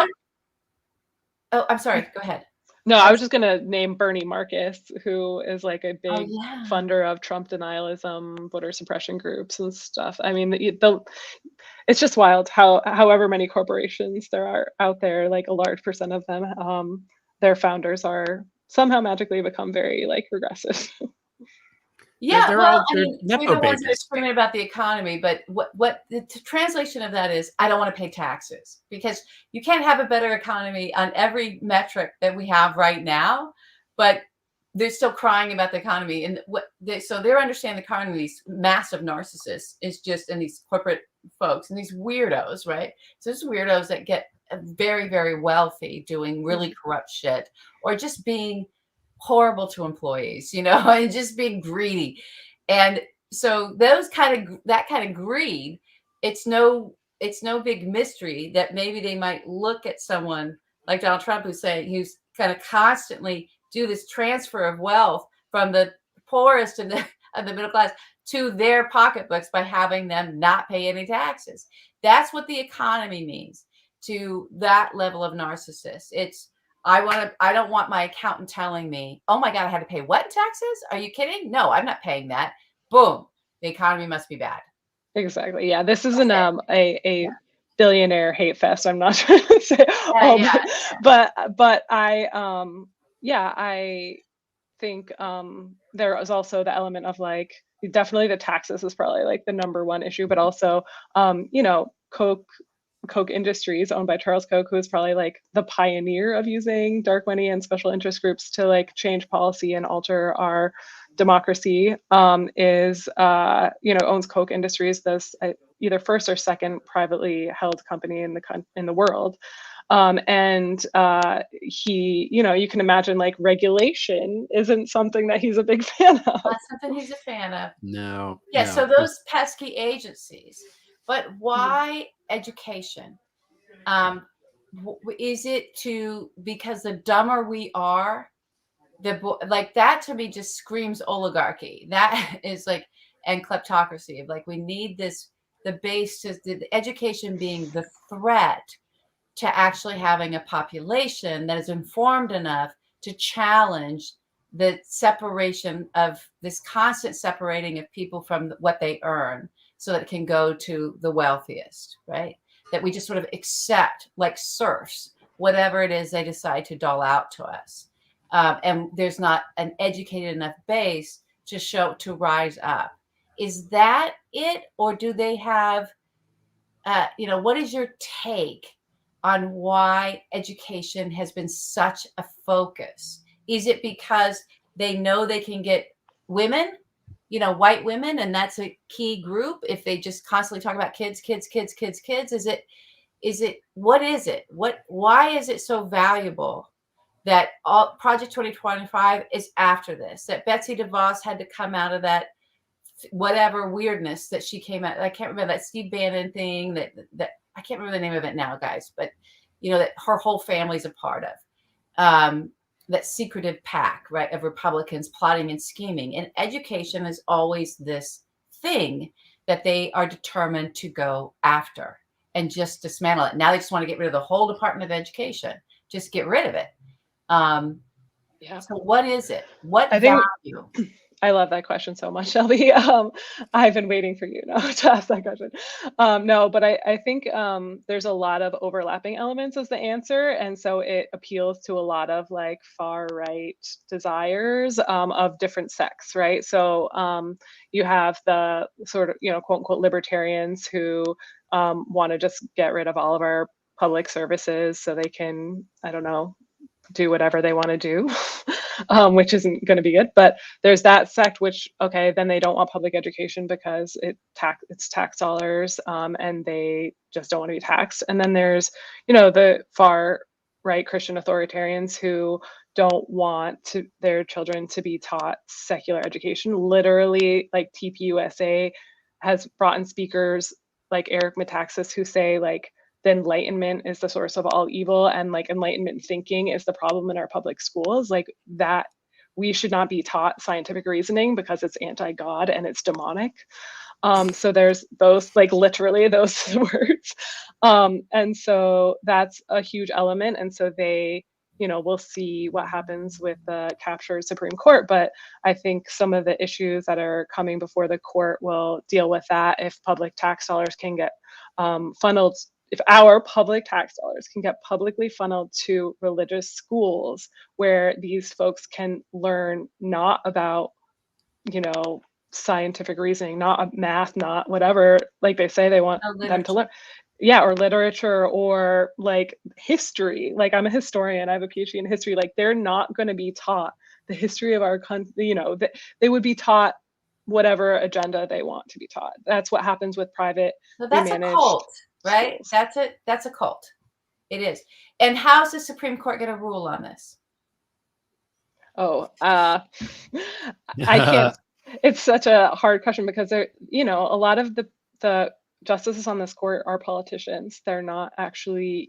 oh, I'm sorry, go ahead. No, I was just gonna name Bernie Marcus, who is like a big funder of Trump denialism, voter suppression groups and stuff. I mean, it's just wild however many corporations there are out there, like a large percent of them, their founders are somehow magically become very like progressive. Yeah, they're well, all I mean, we're the ones that are screaming about the economy, but what the translation of that is, I don't want to pay taxes, because you can't have a better economy on every metric that we have right now, but they're still crying about the economy. And so they're understanding the economy, these massive narcissists is just, and these corporate folks and these weirdos, right? So there's weirdos that get very, very wealthy doing really corrupt shit, or just being horrible to employees, and just being greedy. And so that kind of greed, it's no big mystery that maybe they might look at someone like Donald Trump, who's kind of constantly do this transfer of wealth from the poorest of the middle class to their pocketbooks by having them not pay any taxes. That's what the economy means to that level of narcissist. It's, I don't want my accountant telling me, oh my God, I had to pay what taxes? Are you kidding? No, I'm not paying that. Boom. The economy must be bad. Exactly. Yeah. This isn't a billionaire hate fest. I'm not trying to say, but I, I think there is also the element of like, definitely the taxes is probably like the number one issue, but also, Koch Industries, owned by Charles Koch, who is probably like the pioneer of using dark money and special interest groups to like change policy and alter our democracy, owns Koch Industries, this either first or second privately held company in the world. He, you can imagine like regulation isn't something that he's a big fan of. Not something he's a fan of. No. Yeah. No. So those pesky agencies. But why education? Is it because the dumber we are, like that to me just screams oligarchy. That is like, and kleptocracy. Like we need the base to the education being the threat to actually having a population that is informed enough to challenge the separation of this constant separating of people from what they earn, so that it can go to the wealthiest, right? That we just sort of accept, like serfs, whatever it is they decide to dole out to us. And there's not an educated enough base to rise up. Is that it? Or do they have, what is your take on why education has been such a focus? Is it because they know they can get women white women, and that's a key group, if they just constantly talk about kids, what is it? Why is it so valuable that all Project 2025 is after this, that Betsy DeVos had to come out of that whatever weirdness that she came out. I can't remember that Steve Bannon thing that I can't remember the name of it now, guys, but that her whole family's a part of. That secretive pack, right, of Republicans plotting and scheming. And education is always this thing that they are determined to go after and just dismantle it. Now they just want to get rid of the whole Department of Education. Just get rid of it. So what is it? What value? I love that question so much, Shelby. I've been waiting for you now to ask that question. No, but I think there's a lot of overlapping elements as the answer. And so it appeals to a lot of like far right desires of different sects, right? So you have the sort of, quote unquote, libertarians who want to just get rid of all of our public services so they can, I don't know, do whatever they want to do, which isn't going to be good. But there's that sect which, okay, then they don't want public education because it's tax dollars, and they just don't want to be taxed. And then there's, the far right Christian authoritarians who don't want their children to be taught secular education. Literally, like TPUSA has brought in speakers like Eric Metaxas who say like, the Enlightenment is the source of all evil, and like Enlightenment thinking is the problem in our public schools. Like that, we should not be taught scientific reasoning because it's anti-God and it's demonic. So there's those, like literally those words. And so that's a huge element. And so they, we'll see what happens with the captured Supreme Court. But I think some of the issues that are coming before the court will deal with that. If public tax dollars can get funneled, if our public tax dollars can get publicly funneled to religious schools where these folks can learn not about, scientific reasoning, not math, not whatever, like they say they want them to learn. Yeah, or literature or like history. Like I'm a historian, I have a PhD in history. Like they're not going to be taught the history of our country, they would be taught whatever agenda they want to be taught. That's what happens with private. So that's a cult. Right? That's a cult. It is. And how's the Supreme Court going to rule on this? Oh, I can't. It's such a hard question because a lot of the justices on this court are politicians. They're not actually,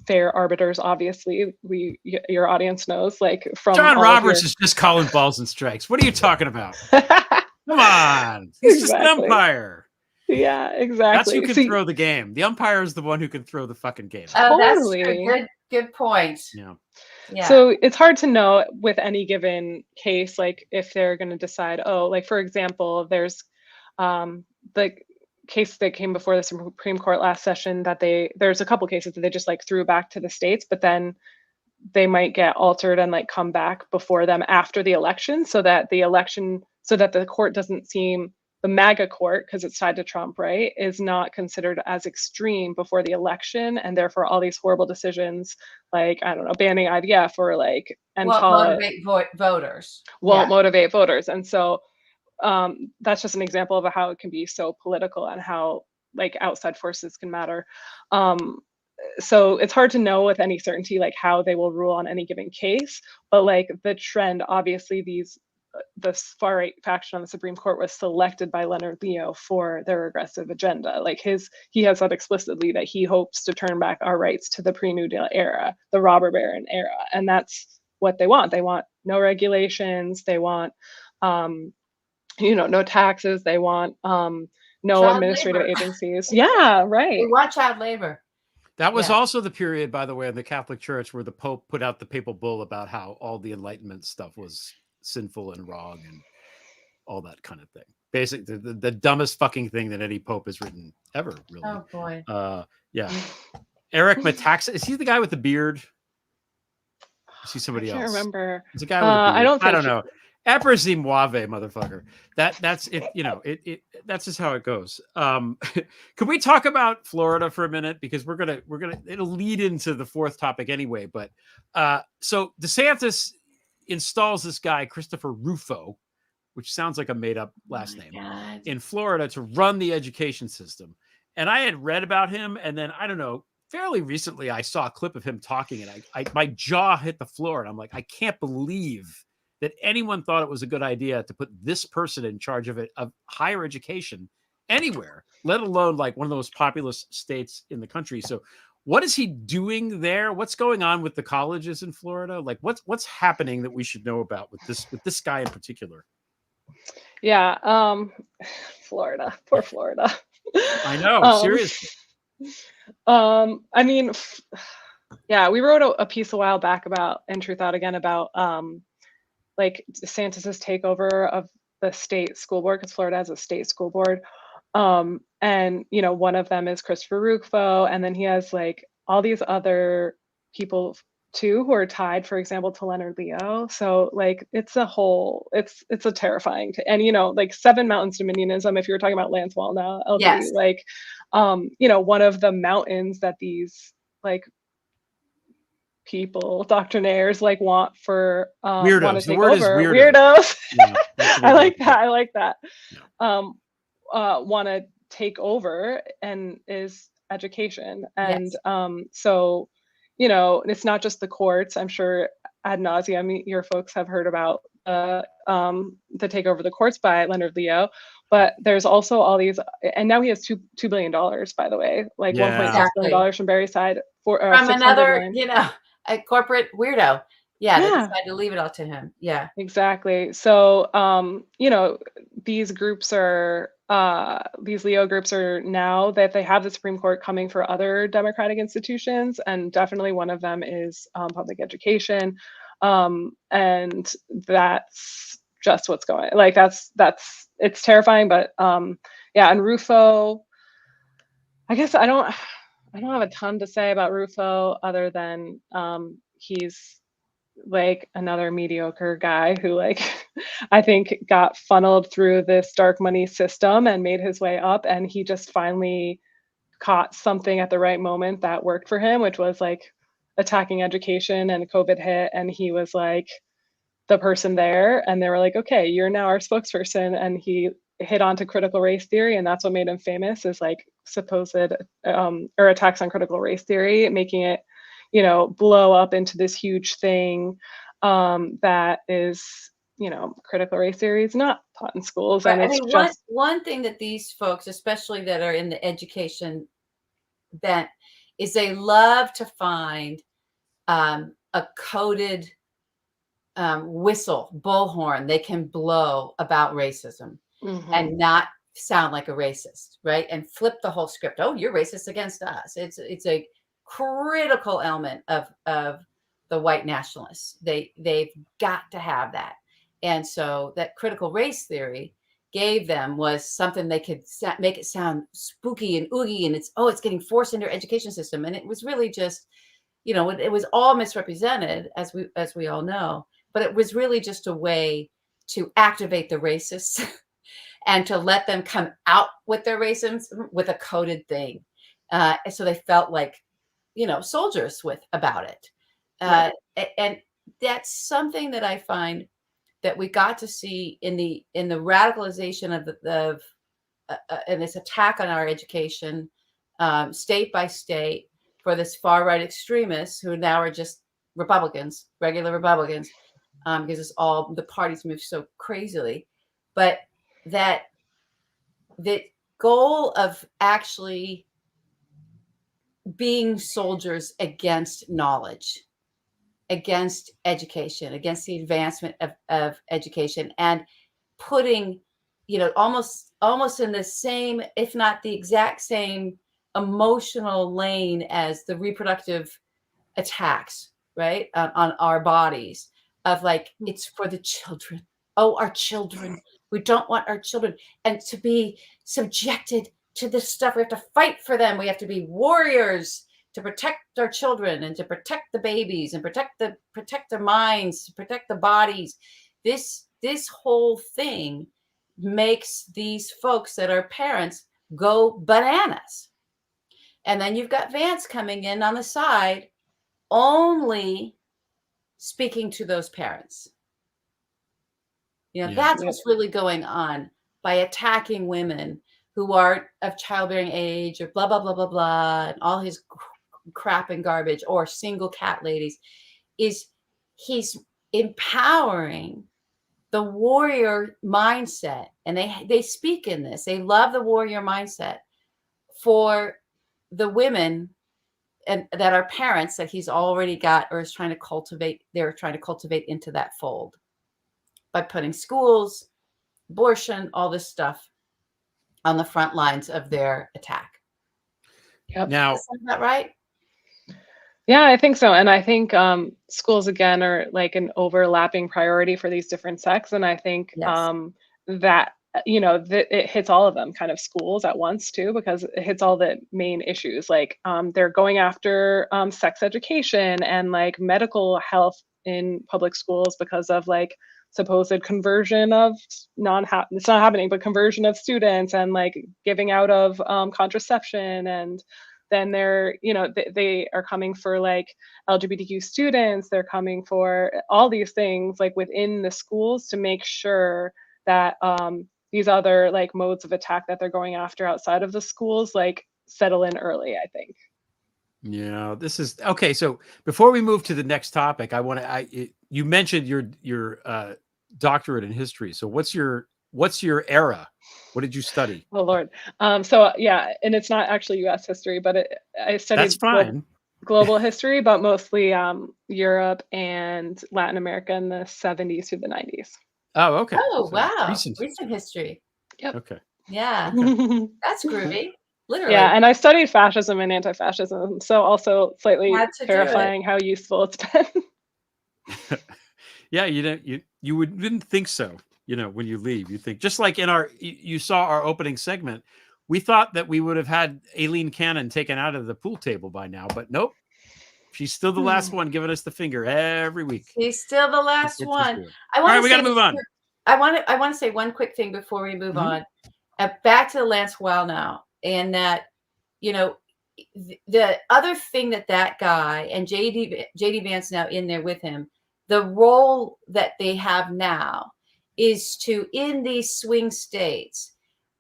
fair arbiters. Obviously, your audience knows. Like from John Roberts is just calling balls and strikes. What are you talking about? Come on, he's just an umpire. Yeah, exactly. That's who can throw the game. The umpire is the one who can throw the fucking game. Oh, totally. That's true. Good point. Yeah. So it's hard to know with any given case, like if they're going to decide, like for example, there's the case that came before the Supreme Court last session that there's a couple cases that they just like threw back to the states, but then they might get altered and like come back before them after the election so that the court doesn't seem, the MAGA court, because it's tied to Trump, right, is not considered as extreme before the election. And therefore all these horrible decisions, like, I don't know, banning IVF or like, and motivate voters. Won't motivate voters. And so that's just an example of how it can be so political and how like outside forces can matter. So it's hard to know with any certainty, like how they will rule on any given case, but like the trend, obviously the far right faction on the Supreme Court was selected by Leonard Leo for their regressive agenda. Like he has said explicitly that he hopes to turn back our rights to the pre-New Deal era, the robber baron era. And that's what they want. They want no regulations. They want, no taxes. They want no child administrative labor. Agencies. Yeah, right. They want child labor. That was also the period, by the way, in the Catholic Church where the Pope put out the papal bull about how all the Enlightenment stuff was sinful and wrong and all that kind of thing. Basically, the dumbest fucking thing that any pope has written ever, really. Oh boy. Yeah. Eric Metaxas, is he the guy with the beard? Is he somebody else? I can't remember. It's a guy with a beard. I don't know. Empress Muave, motherfucker. That's it. That's just how it goes. Could we talk about Florida for a minute? Because we're gonna it'll lead into the fourth topic anyway. But so DeSantis installs this guy, Christopher Rufo, which sounds like a made up last my name, God. in Florida to run the education system. And I had read about him, and then I don't know, fairly recently I saw a clip of him talking, and my jaw hit the floor, and I'm like, I can't believe that anyone thought it was a good idea to put this person in charge of higher education anywhere, let alone like one of the most populous states in the country. So what is he doing there? What's going on with the colleges in Florida? Like what's happening that we should know about with this guy in particular? Yeah. Florida, poor Florida. I know, seriously. I mean, yeah, we wrote a piece a while back in Truthout again about like DeSantis's takeover of the state school board, because Florida has a state school board. And you know, one of them is Christopher Rufo, and then he has like all these other people too who are tied, for example, to Leonard Leo. So like it's a terrifying and you know, like Seven Mountains Dominionism, if you were talking about Lance Wallnau, LD, Yes. like you know, one of the mountains that these like people, doctrinaires, like want weirdos. to take the word over. is weirdos. Yeah, I like that. that. Yeah. Want to take over and is education. And Yes. so, you know, it's not just the courts. I'm sure ad nauseum your folks have heard about the takeover of the courts by Leonard Leo, but there's also all these, and now he has $2 billion, by the way, like $1.6 billion from Barry's side from another, you know, a corporate weirdo. Yeah, they decided to leave it all to him. Yeah, exactly. So, you know, these groups are, these Leo groups are, now that they have the Supreme Court, coming for other democratic institutions, and definitely one of them is public education. And that's just what's going, like, it's terrifying, but yeah, and Rufo, I guess I don't have a ton to say about Rufo other than he's like another mediocre guy who, like, I think got funneled through this dark money system and made his way up, and he just finally caught something at the right moment that worked for him, which was like attacking education, and COVID hit, and he was like the person there, and they were like, okay, you're now our spokesperson, and he hit onto critical race theory, and that's what made him famous, is like supposed or attacks on critical race theory, making it, you know, blow up into this huge thing that is, you know, critical race theory is not taught in schools. right. And it's just one thing that these folks, especially that are in the education bent, is they love to find a coded whistle, bullhorn they can blow about racism and not sound like a racist, right? And flip the whole script. Oh, you're racist against us. It's a critical element of the white nationalists. They've got to have that. And so that critical race theory gave them was something they could make it sound spooky and oogie, and it's getting forced into our education system. And it was really just, you know, it was all misrepresented, as we all know, but it was really just a way to activate the racists and to let them come out with their racism with a coded thing. So they felt like, you know, soldiers about it. Right. And that's something that I find that we got to see in the radicalization of and this attack on our education, state by state, for this far right extremists who now are just Republicans, regular Republicans, because it's all the parties move so crazily. But that the goal of actually being soldiers against knowledge, against education, against the advancement of education, and putting, you know, almost in the same, if not the exact same emotional lane as the reproductive attacks, right, on our bodies, of like, it's for the children. Oh, our children. We don't want our children and to be subjected to this stuff. We have to fight for them. We have to be warriors to protect our children and to protect the babies and protect their minds, to protect the bodies. This whole thing makes these folks that are parents go bananas. And then you've got Vance coming in on the side, only speaking to those parents. That's what's really going on by attacking women who are of childbearing age or blah, blah, blah, blah, blah, and all his crap and garbage, or single cat ladies, is he's empowering the warrior mindset. And they speak in this. They love the warrior mindset for the women and that are parents that he's already got or is trying to cultivate. They're trying to cultivate into that fold by putting schools, abortion, all this stuff on the front lines of their attack. Yep. Now, is that right? Yeah, I think so. And I think schools, again, are like an overlapping priority for these different sects. And I think that, it hits all of them, kind of schools at once too, because it hits all the main issues. Like they're going after sex education and like medical health in public schools because of like supposed conversion of it's not happening, but conversion of students and like giving out of contraception. And then they're, they are coming for like LGBTQ students. They're coming for all these things like within the schools to make sure that these other like modes of attack that they're going after outside of the schools like settle in early, I think. Yeah, this is okay. So before we move to the next topic, you mentioned your doctorate in history. So what's your era? What did you study? Oh Lord. So yeah, and it's not actually U.S. history, but I studied That's fine. Global history, but mostly Europe and Latin America in the 70s to the 90s. Oh, okay. Oh, So wow. Recent history. Yep. Okay. Yeah. Okay. That's groovy. Literally. Yeah, and I studied fascism and anti-fascism, so also slightly terrifying how useful it's been. Yeah, you wouldn't think so. When you leave, you think, just like you saw our opening segment, we thought that we would have had Aileen Cannon taken out of the pool table by now, but nope. She's still the last one giving us the finger every week. She's still the last one. All right, we got to move on. I want to say one quick thing before we move on. Back to the Lance Weil now, and that, the other thing that guy and JD Vance now in there with him, the role that they have now is to, in these swing states,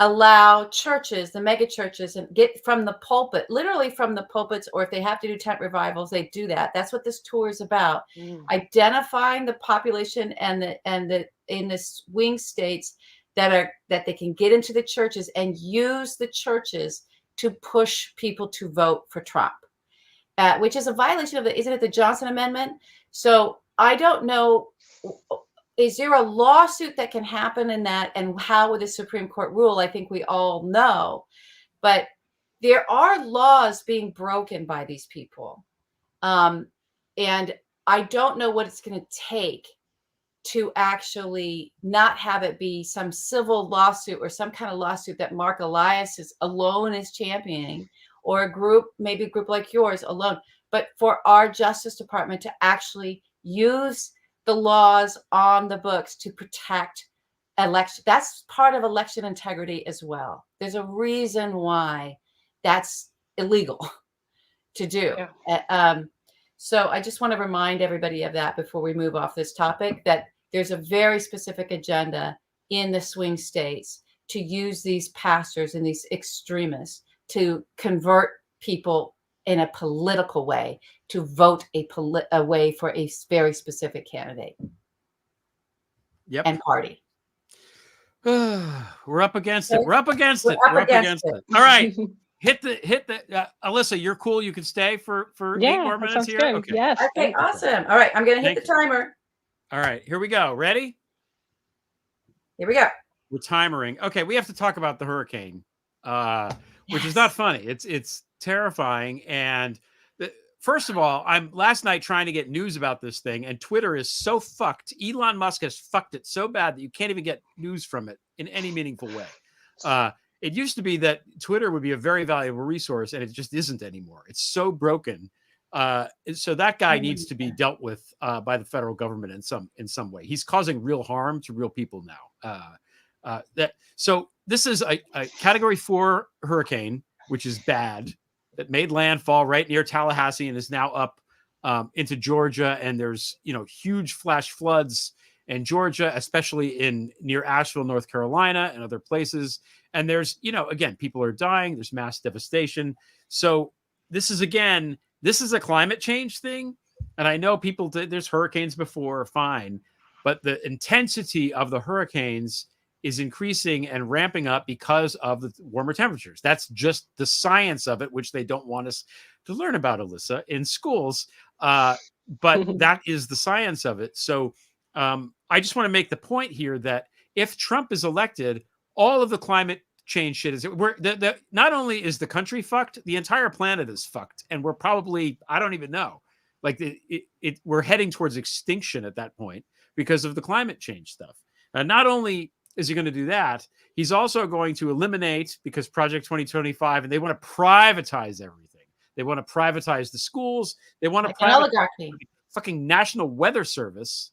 allow churches, the mega churches, and get from the pulpit, literally from the pulpits, or if they have to do tent revivals, they do that. That's what this tour is about. Identifying the population and the in the swing states that they can get into the churches and use the churches to push people to vote for Trump, which is a violation of isn't it the Johnson Amendment? So I don't know. Is there a lawsuit that can happen in that? And how would the Supreme Court rule? I think we all know. But there are laws being broken by these people. And I don't know what it's going to take to actually not have it be some civil lawsuit or some kind of lawsuit that Mark Elias is alone is championing, or maybe a group like yours alone. But for our Justice Department to actually use the laws on the books to protect election. That's part of election integrity as well. There's a reason why that's illegal to do. Yeah. So I just want to remind everybody of that before we move off this topic, that there's a very specific agenda in the swing states to use these pastors and these extremists to convert people in a political way, to vote a way for a very specific candidate and party. We're up against it. We're up against it. All right. Hit the Alyssa, you're cool. You can stay for 8 more minutes here. Good. Okay. Yes. Okay, awesome. All right. I'm going to hit the timer. All right, here we go. Ready? Here we go. We're timering. Okay, we have to talk about the hurricane, which is not funny. It's terrifying. And first of all, I'm last night trying to get news about this thing, and Twitter is so fucked. Elon Musk has fucked it so bad that you can't even get news from it in any meaningful way. It used to be that Twitter would be a very valuable resource, and it just isn't anymore. It's so broken. So that guy needs to be dealt with by the federal government in some way. He's causing real harm to real people now. So this is a Category 4 hurricane, which is bad, that made landfall right near Tallahassee and is now up into Georgia. And there's huge flash floods and Georgia, especially near Asheville, North Carolina, and other places. And there's, again, people are dying. There's mass devastation. So this is a climate change thing. And I know there's hurricanes before, fine. But the intensity of the hurricanes is increasing and ramping up because of the warmer temperatures. That's just the science of it, which they don't want us to learn about, Alyssa, in schools. But that is the science of it. So I just want to make the point here that if Trump is elected, all of the climate change shit is not only is the country fucked, the entire planet is fucked. And we're probably, I don't even know, like we're heading towards extinction at that point because of the climate change stuff. Not only is he going to do that, he's also going to eliminate, because Project 2025, and they want to privatize everything. They want to privatize the schools. They want to privatize the fucking National Weather Service,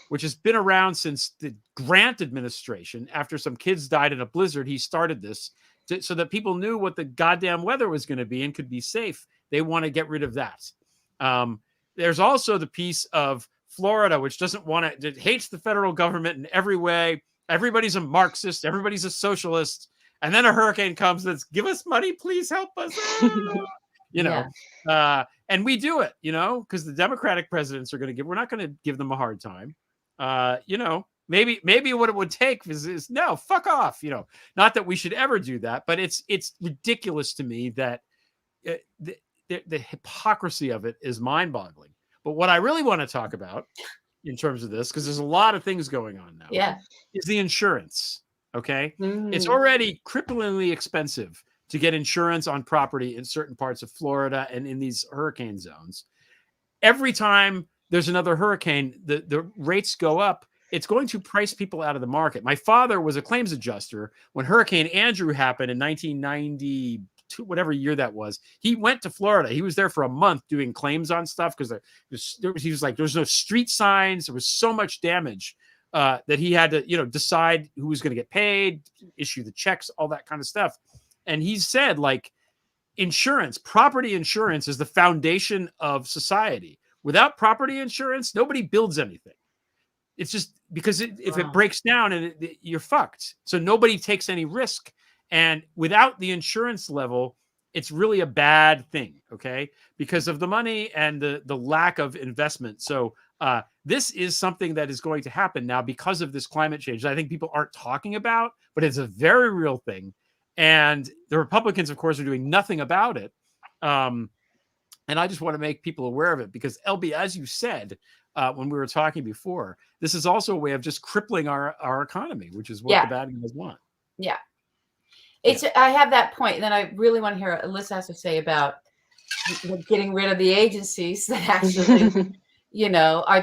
which has been around since the Grant administration. After some kids died in a blizzard, he started this so that people knew what the goddamn weather was going to be and could be safe. They want to get rid of that. There's also the piece of Florida, which it hates the federal government in every way. Everybody's a Marxist. Everybody's a socialist. And then a hurricane comes that's, give us money, please help us. And we do it, because the Democratic presidents we're not going to give them a hard time. Maybe what it would take is no, fuck off. Not that we should ever do that, but it's ridiculous to me that the hypocrisy of it is mind boggling. But what I really want to talk about in terms of this, because there's a lot of things going on now, is the insurance. Okay. It's already cripplingly expensive to get insurance on property in certain parts of Florida and in these hurricane zones. Every time there's another hurricane, the rates go up. It's going to price people out of the market. My father was a claims adjuster when Hurricane Andrew happened in 1992, whatever year that was. He went to Florida. He was there for a month doing claims on stuff because he was like, there's no street signs. There was so much damage that he had to, decide who was going to get paid, issue the checks, all that kind of stuff. And he said, like, property insurance is the foundation of society. Without property insurance, nobody builds anything. It's just because if it breaks down, you're fucked. So nobody takes any risk. And without the insurance level, it's really a bad thing, okay? Because of the money and the lack of investment. So this is something that is going to happen now because of this climate change. I think people aren't talking about, but it's a very real thing. And the Republicans, of course, are doing nothing about it. And I just want to make people aware of it because, LB, as you said, when we were talking before, this is also a way of just crippling our economy, which is what the bad guys want. Yeah. I have that point. And then I really want to hear what Alyssa has to say about getting rid of the agencies that actually, are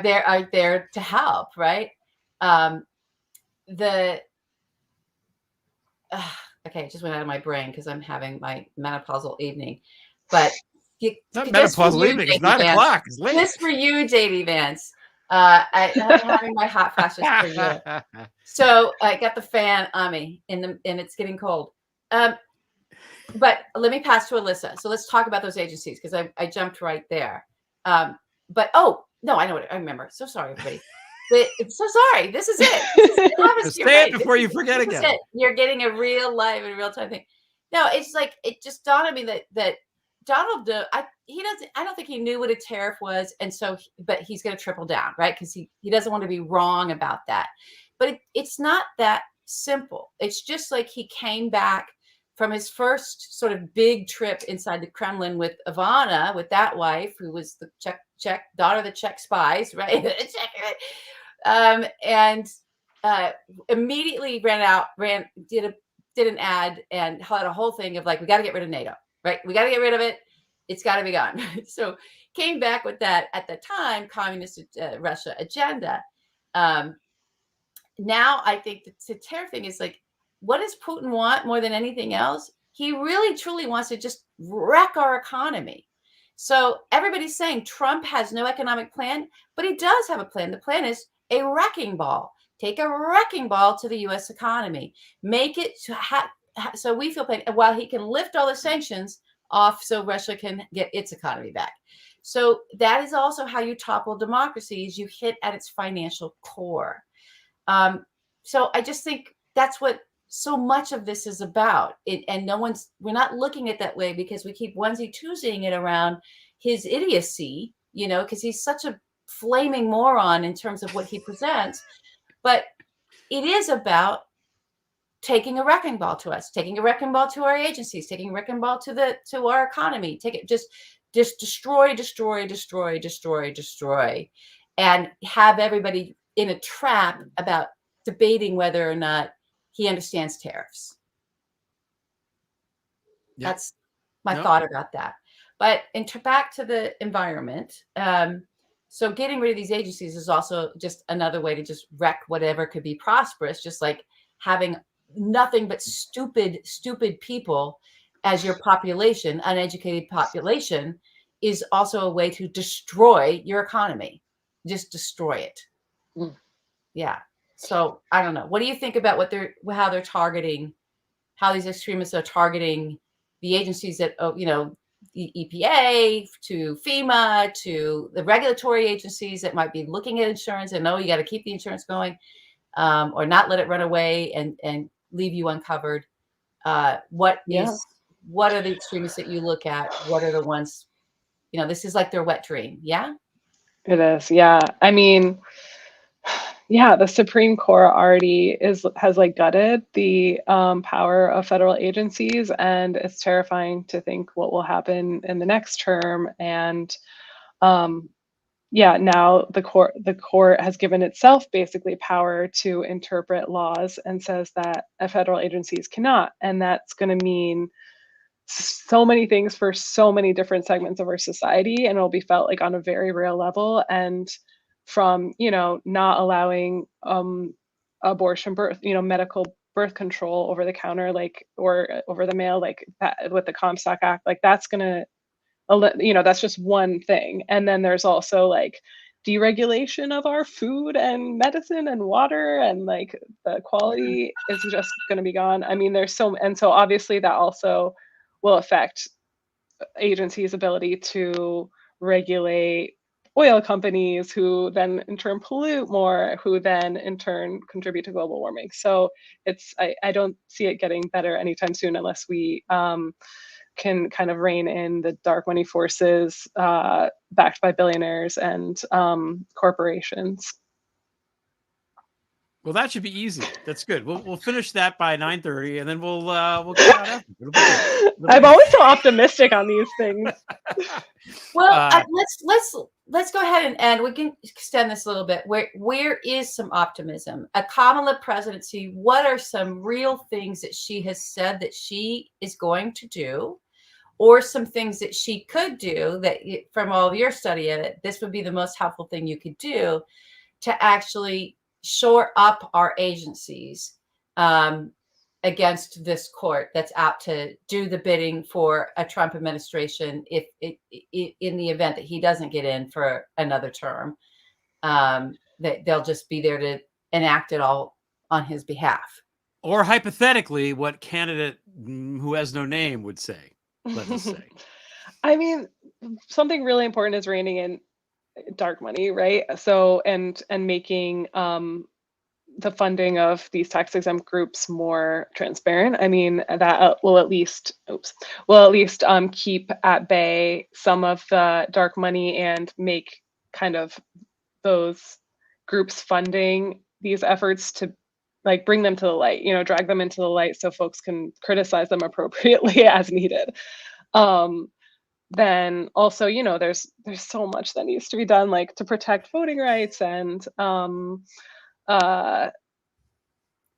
there to help, right? Okay, it just went out of my brain because I'm having my menopausal evening. But not menopausal evening. It's 9 o'clock. It's late. Just for you, JD Vance. I'm having my hot flashes for you. So I got the fan on me, and it's getting cold. But let me pass to Alyssa. So let's talk about those agencies because I jumped right there. But no, I know what I remember. So sorry, everybody. So sorry. This is it. Say it before you forget again. You're getting a real live and real time thing. No, it's like it just dawned on me that Donald, I don't think he knew what a tariff was, and so, but he's going to triple down, right? Because he doesn't want to be wrong about that. But it's not that simple. It's just like he came back from his first sort of big trip inside the Kremlin with Ivana, with that wife who was the Czech daughter of the Czech spies, right? And immediately did an ad and had a whole thing of like, we got to get rid of NATO, right? We got to get rid of it. It's got to be gone. So came back with that at the time communist Russia agenda. Now I think the tariff thing is like, what does Putin want more than anything else? He really truly wants to just wreck our economy. So everybody's saying Trump has no economic plan, but he does have a plan. The plan is a wrecking ball. Take a wrecking ball to the U.S. economy. Make it so we feel pain while he can lift all the sanctions off so Russia can get its economy back. So that is also how you topple democracies. You hit at its financial core. So I just think that's what so much of this is about. And we're not looking at it that way because we keep onesie-twosying it around his idiocy, because he's such a flaming moron in terms of what he presents. But it is about taking a wrecking ball to us, taking a wrecking ball to our agencies, taking a wrecking ball to our economy. Just destroy, and have everybody in a trap about debating whether or not he understands tariffs. Yep. That's my thought about that. But back to the environment. So getting rid of these agencies is also just another way to just wreck whatever could be prosperous, just like having nothing but stupid people as your population, uneducated population, is also a way to destroy your economy. Just destroy it. Yeah. So I don't know. What do you think about how they're targeting, how these extremists are targeting the agencies that, the EPA to FEMA to the regulatory agencies that might be looking at insurance and you got to keep the insurance going, or not let it run away and leave you uncovered. What are the extremists that you look at? What are the ones, this is like their wet dream. Yeah. It is. Yeah. I mean, the Supreme Court already has gutted the power of federal agencies, and it's terrifying to think what will happen in the next term. And now the court has given itself basically power to interpret laws and says that federal agencies cannot, and that's going to mean so many things for so many different segments of our society, and it'll be felt on a very real level. And from not allowing abortion, medical birth control over the counter, or over the mail, that with the Comstock Act, that's gonna, that's just one thing. And then there's also deregulation of our food and medicine and water, and the quality is just going to be gone. I mean, so obviously that also will affect agencies' ability to regulate oil companies, who then in turn pollute more, who then in turn contribute to global warming. So I don't see it getting better anytime soon unless we can kind of rein in the dark money forces backed by billionaires and corporations. Well, that should be easy. That's good. We'll finish that by 9:30, and then we'll get out after. I'm always so optimistic on these things. Well, let's go ahead and we can extend this a little bit. Where is some optimism? A Kamala presidency, what are some real things that she has said that she is going to do, or some things that she could do that, from all of your study of it, this would be the most helpful thing you could do to actually shore up our agencies against this court that's apt to do the bidding for a Trump administration if in the event that he doesn't get in for another term, that they'll just be there to enact it all on his behalf. Or hypothetically, what candidate who has no name would say, let us say. I mean, something really important is reining in dark money, right? So and making the funding of these tax exempt groups more transparent. I mean, that will at least keep at bay some of the dark money and make kind of those groups funding these efforts to bring them to the light, drag them into the light so folks can criticize them appropriately as needed. Then also, there's so much that needs to be done, to protect voting rights and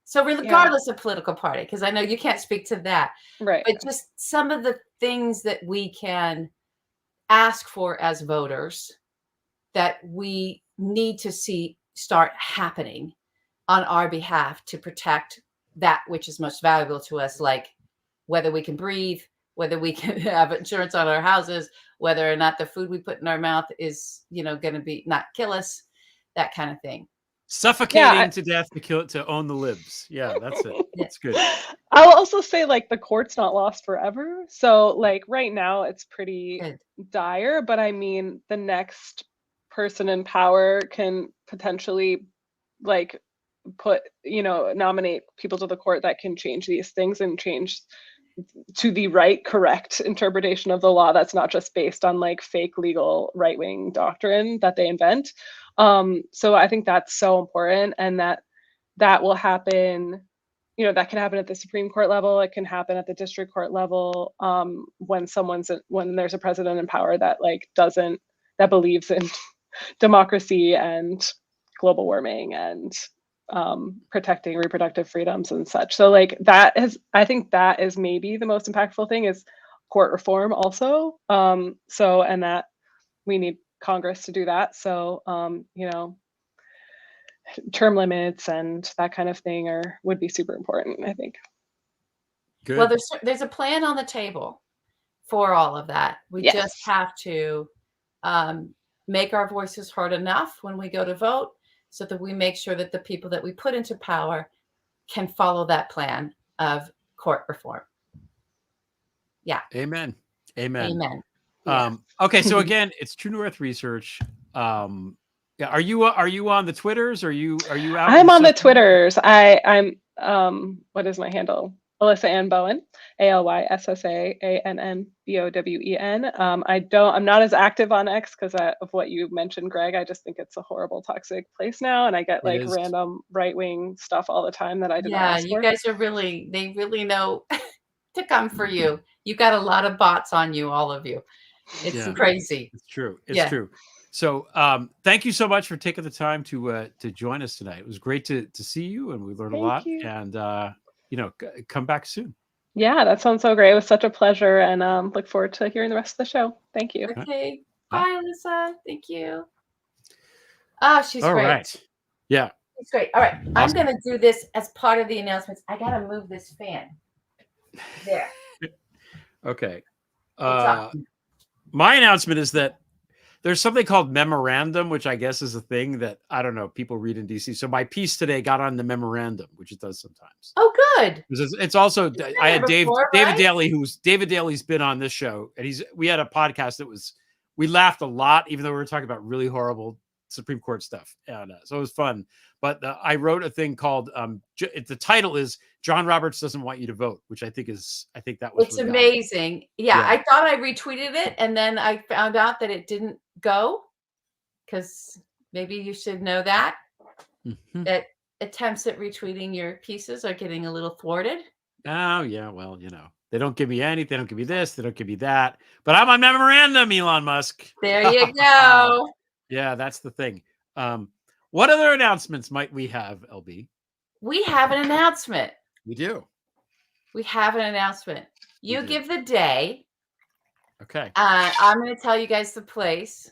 so regardless of political party, because I know you can't speak to that, right? But just some of the things that we can ask for as voters that we need to see start happening on our behalf to protect that which is most valuable to us, like whether we can breathe, whether we can have insurance on our houses, whether or not the food we put in our mouth is, going to be not kill us, that kind of thing. Suffocating to death to own the libs. Yeah, that's it. That's good. I'll also say the court's not lost forever. So right now it's pretty dire, but I mean the next person in power can potentially nominate people to the court that can change these things and change to the right, correct interpretation of the law that's not just based on like fake legal right-wing doctrine that they invent. So I think that's so important, and that will happen. That can happen at the Supreme Court level. It can happen at the district court level when there's a president in power that that believes in democracy and global warming and protecting reproductive freedoms and such. So I think that is maybe the most impactful thing is court reform also. And that we need Congress to do that. So, term limits and that kind of thing would be super important, I think. Good. Well, there's a plan on the table for all of that. We just have to make our voices heard enough when we go to vote, so that we make sure that the people that we put into power can follow that plan of court reform. Yeah. Amen. Yeah. Okay, so again, it's True North Research. Yeah, are you on the Twitters? Are you out? I'm on the Twitters. I'm what is my handle? Alyssa Ann Bowen, ALYSSAANNBOWEN. I'm not as active on X because of what you mentioned, Greg. I just think it's a horrible, toxic place now, and I get random right-wing stuff all the time that I didn't ask for. You guys they really know to come for you. You got a lot of bots on you, all of you. It's crazy. It's true. It's true. So thank you so much for taking the time to join us tonight. It was great to see you, and we learned a lot. And come back soon. Yeah, that sounds so great. It was such a pleasure, and look forward to hearing the rest of the show. Thank you. Okay. Bye, Alyssa. Thank you. Oh, she's great. All right. Yeah. She's great. All right. Awesome. I'm going to do this as part of the announcements. I got to move this fan. There. Okay. My announcement is that there's something called memorandum, which I guess is a thing that, I don't know, people read in DC. So my piece today got on the memorandum, which it does sometimes. Oh, good. It's also, I had David Daly, David Daly's been on this show, and we had a podcast we laughed a lot, even though we were talking about really horrible Supreme Court stuff. And so it was fun. But I wrote a thing called, the title is John Roberts Doesn't Want You to Vote, which I think that was. It's amazing. Yeah, I thought I retweeted it, and then I found out that it didn't go, because maybe you should know that. Mm-hmm. That attempts at retweeting your pieces are getting a little thwarted. Oh, yeah. Well, they don't give me anything. They don't give me this. They don't give me that. But I'm on memorandum, Elon Musk. There you go. Yeah, that's the thing. What other announcements might we have, LB? We have an announcement. We do. We have an announcement. You give the day. Okay. I'm going to tell you guys the place.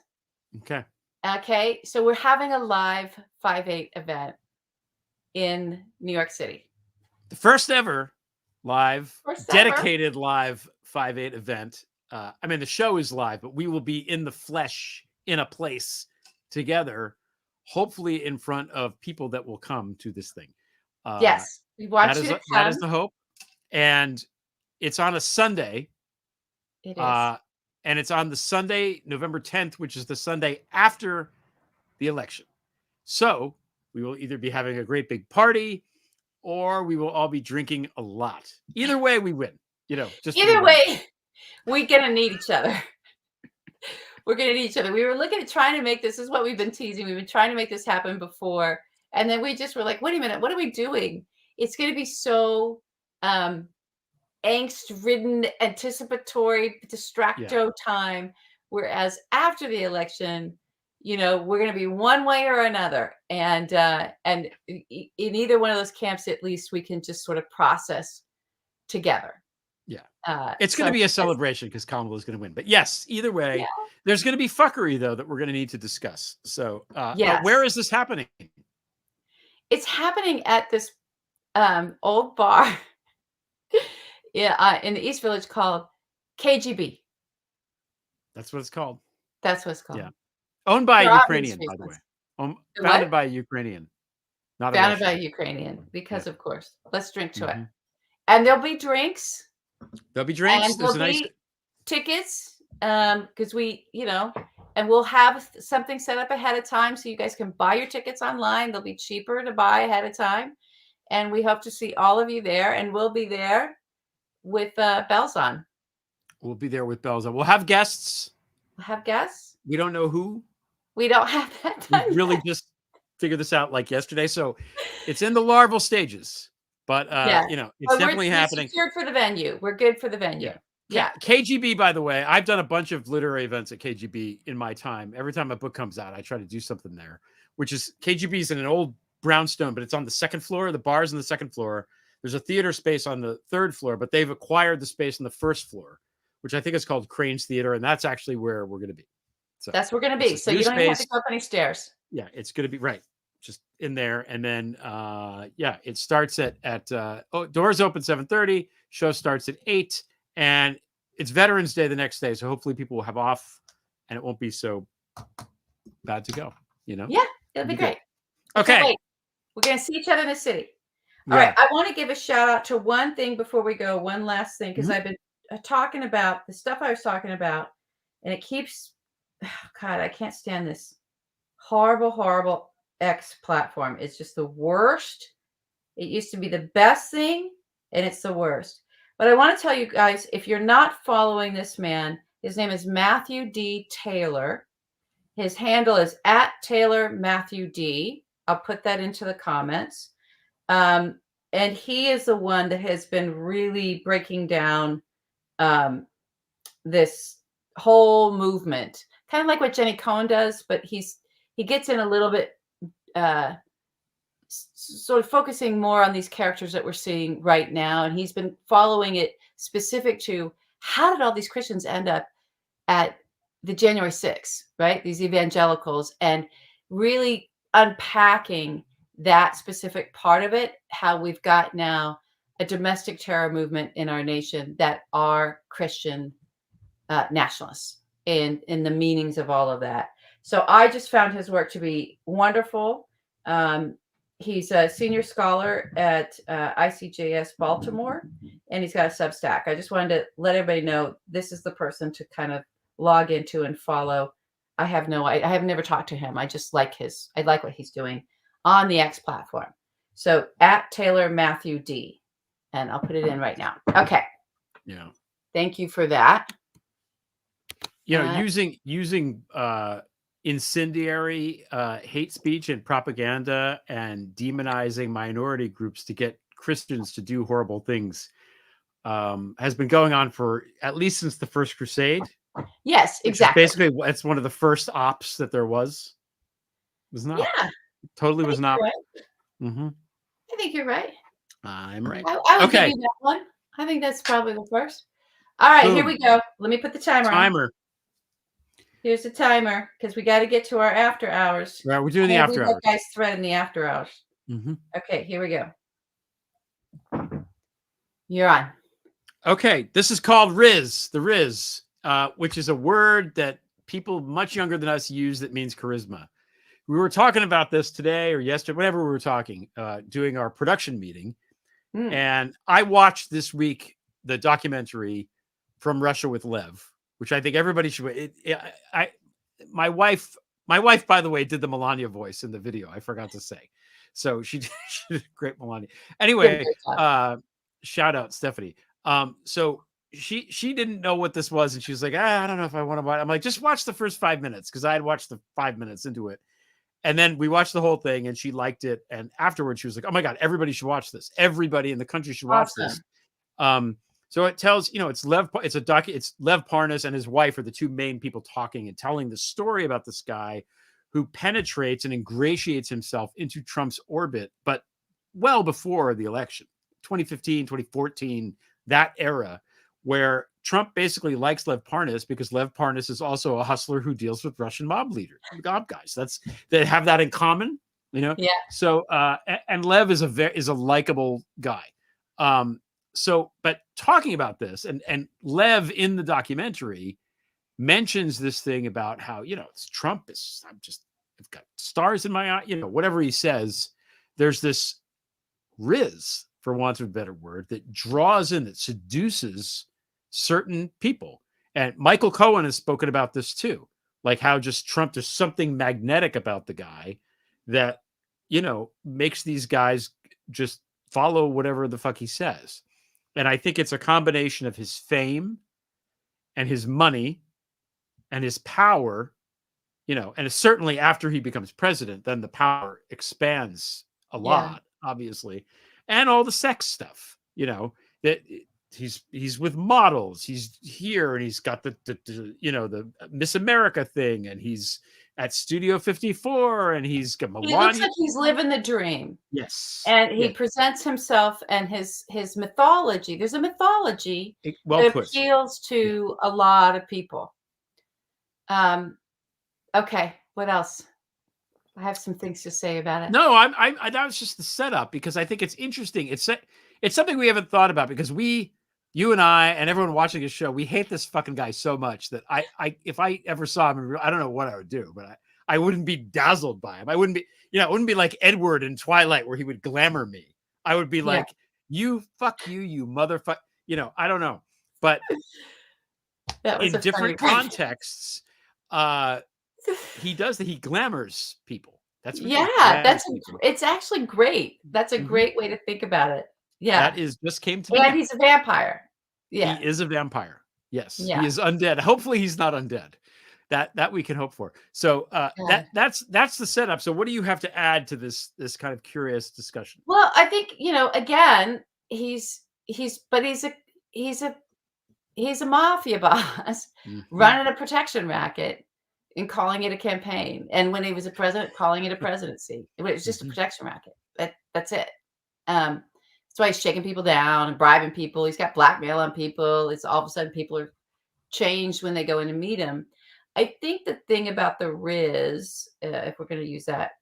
Okay. Okay. So we're having a live 5/8 event in New York City. The first ever dedicated live 5/8 event. The show is live, but we will be in the flesh in a place together, hopefully in front of people that will come to this thing. Yes. We want you to come. That is the hope. And it's on a Sunday. It is. And it's on the Sunday, November 10th, which is the Sunday after the election. So we will either be having a great big party, or we will all be drinking a lot. Either way, we win. Either way, we're going to need each other. We're going to need each other. We were looking at trying to make this is what we've been teasing. We've been trying to make this happen before. And then we just were like, wait a minute, what are we doing? It's going to be so angst-ridden, anticipatory, distracto time. Whereas after the election, we're going to be one way or another. And in either one of those camps, at least we can just sort of process together. Yeah. It's going to be a celebration because Kamala is going to win. But yes, either way, there's going to be fuckery, though, that we're going to need to discuss. So where is this happening? It's happening at this old bar in the East Village called KGB. That's what it's called. That's what it's called. Yeah. Owned by a Ukrainian, by the way. Founded by a Ukrainian. Founded by a Ukrainian, because of course. Let's drink to it. And there'll be drinks. There'll be drinks. And there'll be tickets. Because And we'll have something set up ahead of time so you guys can buy your tickets online. They'll be cheaper to buy ahead of time. And we hope to see all of you there. And we'll be there with bells on. We'll be there with bells on. We'll have guests. We'll have guests. We don't know who. We don't have that time. We really just figured this out like yesterday. So it's in the larval stages. But, you know, it's definitely happening. We're secured for the venue. We're good for the venue. Yeah. KGB, by the way, I've done a bunch of literary events at KGB in my time. Every time a book comes out, I try to do something there, which is KGB is in an old brownstone, but it's on the second floor. The bar's on the second floor. There's a theater space on the third floor, but they've acquired the space on the first floor, which I think is called Crane's Theater. And that's actually where we're going to be. So that's where we're going to be. So you don't even have to go up any stairs. Yeah, it's going to be right. Just in there. And then, it starts at doors open 7:30. Show starts at 8. And it's Veterans Day the next day. So hopefully people will have off and it won't be so bad to go, you know? Yeah, it'll be great. Okay. We're going to see each other in the city. All right. I want to give a shout out to one thing before we go. One last thing, because I've been talking about the stuff I was talking about, and it keeps, God, I can't stand this horrible, horrible X platform. It's just the worst. It used to be the best thing, and it's the worst. But I want to tell you guys, if you're not following this man, his name is Matthew D. Taylor. His handle is @TaylorMatthewD. I'll put that into the comments. And he is the one that has been really breaking down this whole movement, kind of like what Jenny Cohn does, but he gets in a little bit sort of focusing more on these characters that we're seeing right now. And he's been following it specific to how did all these Christians end up at the January 6th, right? These evangelicals, and really unpacking that specific part of it, how we've got now a domestic terror movement in our nation that are Christian nationalists, and in the meanings of all of that. So I just found his work to be wonderful. He's a senior scholar at ICJS Baltimore, and he's got a Substack. I just wanted to let everybody know this is the person to kind of log into and follow. I have never talked to him. I just like I like what he's doing on the X platform. So @TaylorMatthewD, and I'll put it in right now. Okay. Yeah. Thank you for that. You know, using incendiary hate speech and propaganda and demonizing minority groups to get Christians to do horrible things has been going on for at least since the First Crusade. Yes, exactly. Basically, it's one of the first ops that there was. It was not. Yeah. Totally was not. Right. Mm-hmm. I think you're right. I'm right. I would give you that one. I think that's probably the first. All right, Here we go. Let me put the timer on. Here's the timer, because we got to get to our after hours. Right, we're doing the after hours. Guys thread in the after hours. Mm-hmm. Okay, here we go. You're on. Okay, this is called Riz, the Riz, which is a word that people much younger than us use that means charisma. We were talking about this today or yesterday, whenever we were talking, doing our production meeting. And I watched this week the documentary From Russia with Lev, which I think everybody should. My wife, by the way, did the Melania voice in the video. I forgot to say, so she did a great Melania. Anyway, shout out Stephanie. So she didn't know what this was, and she was like, I don't know if I want to watch. I'm like, just watch the first 5 minutes, because I had watched the 5 minutes into it, and then we watched the whole thing, and she liked it. And afterwards, she was like, oh my God, everybody should watch this. Everybody in the country should watch this. So it tells, it's Lev Parnas and his wife are the two main people talking and telling the story about this guy who penetrates and ingratiates himself into Trump's orbit, but well before the election, 2015, 2014, that era, where Trump basically likes Lev Parnas because Lev Parnas is also a hustler who deals with Russian mob guys. They have that in common, Yeah. So, and Lev is a likable guy. But talking about this, and Lev in the documentary mentions this thing about how, it's Trump I've got stars in my eye, whatever he says, there's this riz, for want of a better word, that draws in, that seduces certain people. And Michael Cohen has spoken about this too, like how just Trump, there's something magnetic about the guy that, you know, makes these guys just follow whatever the fuck he says. And I think it's a combination of his fame and his money and his power, you know, and certainly after he becomes president, then the power expands a lot, obviously, and all the sex stuff, you know, that he's with models, he's here, and he's got the you know, the Miss America thing, and he's at Studio 54, and he's got Melania. He looks like he's living the dream. Yes, and he presents himself and his mythology. There's a mythology that appeals to a lot of people. Okay, what else? I have some things to say about it. No, that was just the setup, because I think it's interesting. It's something we haven't thought about, because you and I and everyone watching this show, we hate this fucking guy so much that if I ever saw him, I don't know what I would do, but I wouldn't be dazzled by him. I wouldn't be, you know, it wouldn't be like Edward in Twilight where he would glamour me. I would be like, you motherfucker. You know, I don't know, but in different contexts, he does that. He glamours people. That's it's actually great. That's a great way to think about it. Yeah, that just came to me. And he's a vampire. Yeah, he is a vampire. Yes, yeah. He is undead. Hopefully, he's not undead. That we can hope for. So that's the setup. So what do you have to add to this kind of curious discussion? Well, I think, you know, again, he's a mafia boss running a protection racket and calling it a campaign. And when he was a president, calling it a presidency. It was just a protection racket. That's it. That's why he's shaking people down and bribing people. He's got blackmail on people. It's all of a sudden people are changed when they go in to meet him. I think the thing about the Riz, if we're going to use that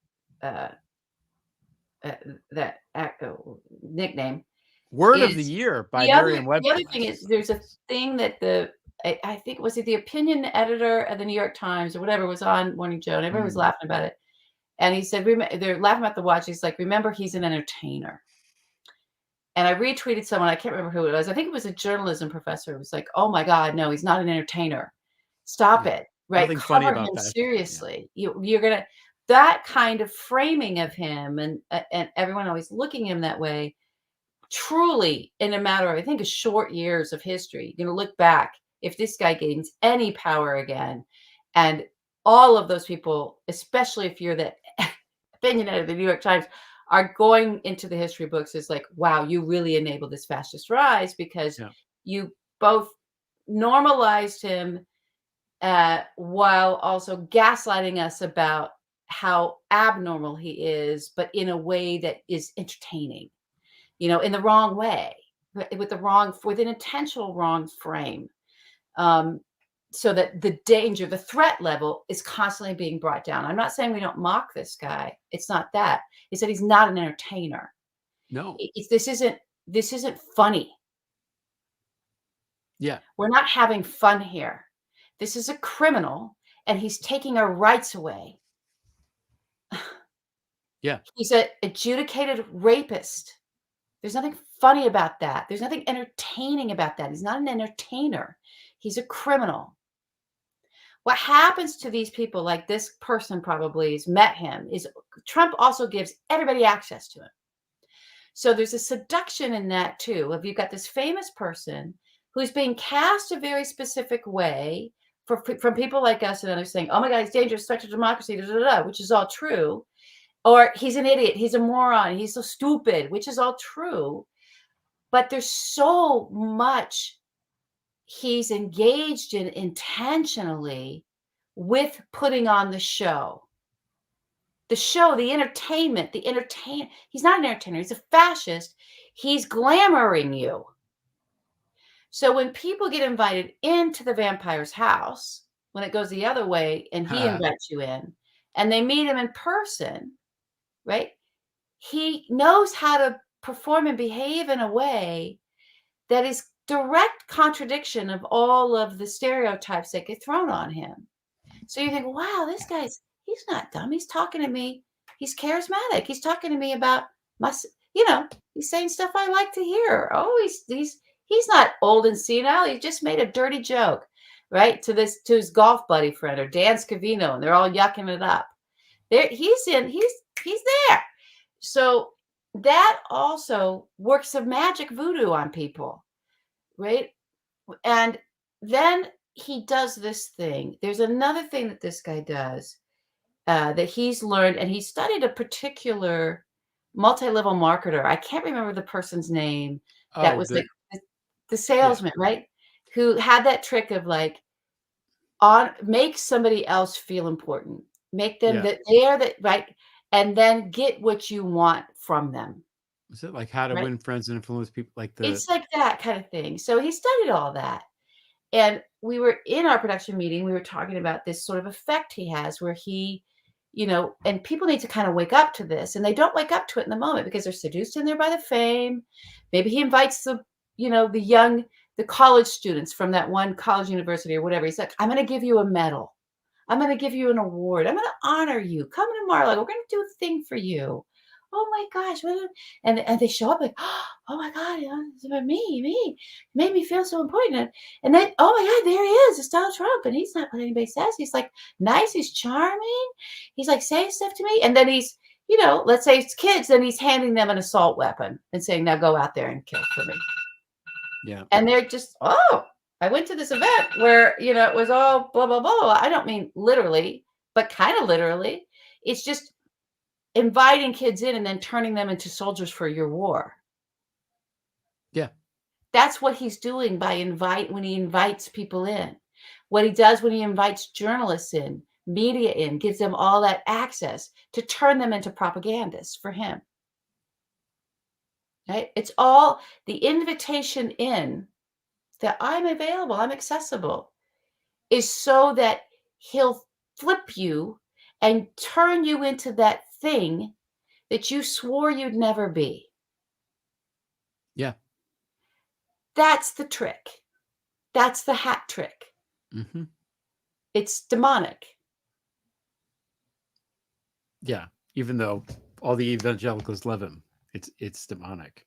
nickname, word of the year by Merriam-Webster. The other thing is, there's a thing that I think, was it the opinion editor of the New York Times or whatever was on Morning Joe, and everyone was laughing about it. And he said, they're laughing about the watch. He's like, remember, he's an entertainer. And I retweeted someone, I can't remember who it was. I think it was a journalism professor. It was like, oh my God, no, he's not an entertainer. Stop it. Right. Nothing funny about that. Seriously. Yeah. You're going to, that kind of framing of him and everyone always looking at him that way, truly in a matter of, I think, a short years of history, you're going to look back, if this guy gains any power again, and all of those people, especially if you're the opinion editor of the New York Times, are going into the history books as like, wow, you really enabled this fascist rise, because you both normalized him while also gaslighting us about how abnormal he is, but in a way that is entertaining, you know, in the wrong way, with an intentional wrong frame. So that the danger, the threat level is constantly being brought down. I'm not saying we don't mock this guy. It's not that. It's that he's not an entertainer. No. This isn't funny. Yeah. We're not having fun here. This is a criminal, and he's taking our rights away. Yeah. He's an adjudicated rapist. There's nothing funny about that. There's nothing entertaining about that. He's not an entertainer. He's a criminal. What happens to these people, like this person probably has met him, is Trump also gives everybody access to him. So there's a seduction in that too. If you've got this famous person who's being cast a very specific way from people like us and others saying, oh my God, he's dangerous, threat to democracy, which is all true. Or he's an idiot, he's a moron, he's so stupid, which is all true. But there's so much he's engaged in intentionally with putting on the show, the entertainment, he's not an entertainer. He's a fascist. He's glamoring you. So when people get invited into the vampire's house, when it goes the other way and he invites you in and they meet him in person, right? He knows how to perform and behave in a way that is direct contradiction of all of the stereotypes that get thrown on him. So you think, wow, this guy's, he's not dumb. He's talking to me. He's charismatic. He's talking to me about he's saying stuff I like to hear. Oh, he's not old and senile. He just made a dirty joke. right? To his golf buddy friend, or Dan Scavino, and they're all yucking it up. He's there. So that also works some magic voodoo on people, right? And then he does this thing. There's another thing that this guy does that he's learned, and he studied a particular multi-level marketer. I can't remember the person's name. That was like the salesman, right? Who had that trick of like make somebody else feel important, make them that they are that right, and then get what you want from them. Is it like How to Win Friends and Influence People? Like It's like that kind of thing. So he studied all that. And we were in our production meeting, we were talking about this sort of effect he has where he, and people need to kind of wake up to this, and they don't wake up to it in the moment because they're seduced in there by the fame. Maybe he invites the college students from that one college university or whatever. He's like, I'm going to give you a medal. I'm going to give you an award. I'm going to honor you. Come tomorrow. Like, we're going to do a thing for you. Oh my gosh. And they show up like, oh my God, it's about me. Made me feel so important. And then, oh my God, there he is. It's Donald Trump. And he's not what anybody says. He's like nice. He's charming. He's like saying stuff to me. And then he's, let's say it's kids, then he's handing them an assault weapon and saying, now go out there and kill for me. Yeah. And they're just, I went to this event where, it was all blah, blah, blah. I don't mean literally, but kind of literally. It's just inviting kids in and then turning them into soldiers for your war. Yeah. That's what he's doing when he invites people in. What he does when he invites journalists in, media in, gives them all that access to turn them into propagandists for him. Right? It's all the invitation in that I'm available, I'm accessible, is so that he'll flip you and turn you into that thing that you swore you'd never be. Yeah. That's the trick. That's the hat trick. Mm-hmm. It's demonic. Yeah. Even though all the evangelicals love him, it's demonic.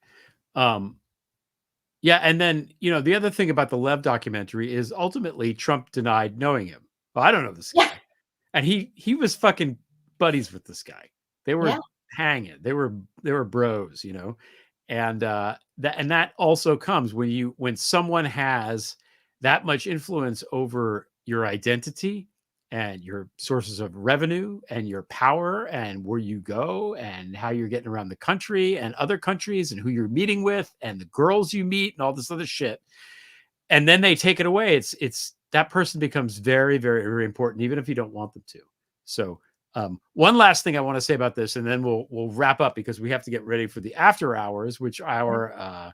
Yeah. And then, the other thing about the Lev documentary is ultimately Trump denied knowing him. Well, I don't know this guy. Yeah. And he was fucking buddies with this guy. They were hanging. They were bros, and that also comes when someone has that much influence over your identity and your sources of revenue and your power and where you go and how you're getting around the country and other countries and who you're meeting with and the girls you meet and all this other shit. And then they take it away. It's that person becomes very, very, very important, even if you don't want them to. So one last thing I want to say about this, and then we'll wrap up because we have to get ready for the after hours, which our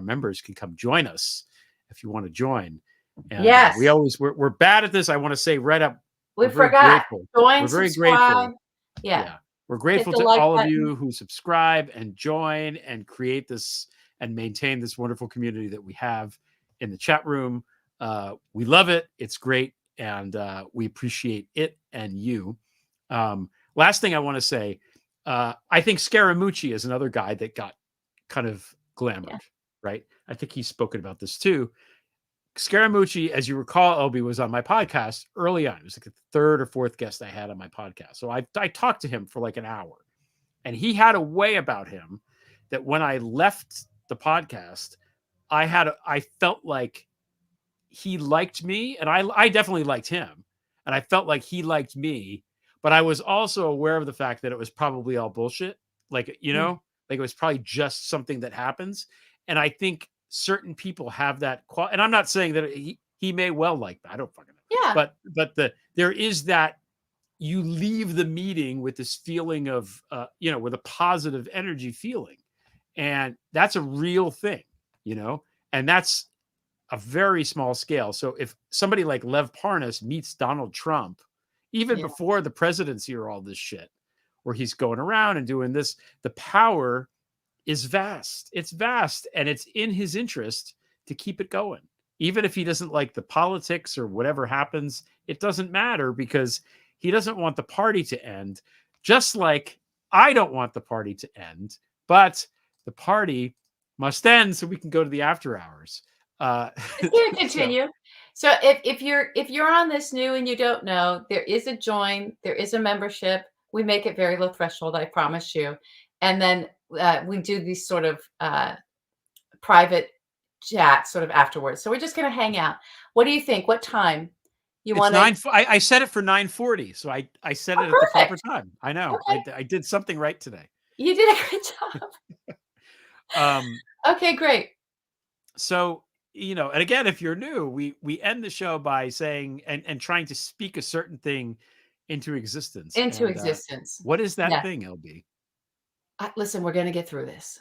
members can come join us if you want to join. And yes, we're bad at this. I want to say right up. We forgot. Join, we're very subscribe. grateful. Yeah. We're grateful to all of you who subscribe and join and create this and maintain this wonderful community that we have in the chat room. We love it. It's great. And we appreciate it and you. Last thing I want to say, I think Scaramucci is another guy that got kind of glamored, right? I think he's spoken about this too. Scaramucci, as you recall, LB, was on my podcast early on. It was like the third or fourth guest I had on my podcast. So I talked to him for like an hour. And he had a way about him that when I left the podcast, I felt like he liked me, and I definitely liked him. And I felt like he liked me, but I was also aware of the fact that it was probably all bullshit. Like, like it was probably just something that happens. And I think certain people have that and I'm not saying that he may well like that. I don't fucking know. Yeah. But there is that you leave the meeting with this feeling of with a positive energy feeling. And that's a real thing, and that's a very small scale. So if somebody like Lev Parnas meets Donald Trump, even before the presidency or all this shit, where he's going around and doing this, the power is vast. It's vast, and it's in his interest to keep it going. Even if he doesn't like the politics or whatever happens, it doesn't matter because he doesn't want the party to end, just like I don't want the party to end, but the party must end so we can go to the after hours. Here, continue. So if you're on this new and you don't know, there is a join, there is a membership. We make it very low threshold, I promise you. And then we do these sort of private chats sort of afterwards. So we're just going to hang out. What do you think? What time you It's want nine. to? I set it for 9:40, so I set Oh, it at the proper perfect. time. I know. Okay. I did something right today. You did a good job. Okay, great. So, and again, if you're new, we end the show by saying and trying to speak a certain thing into existence. Into And, existence. what is that Yeah. thing, LB? Listen, we're going to get through this.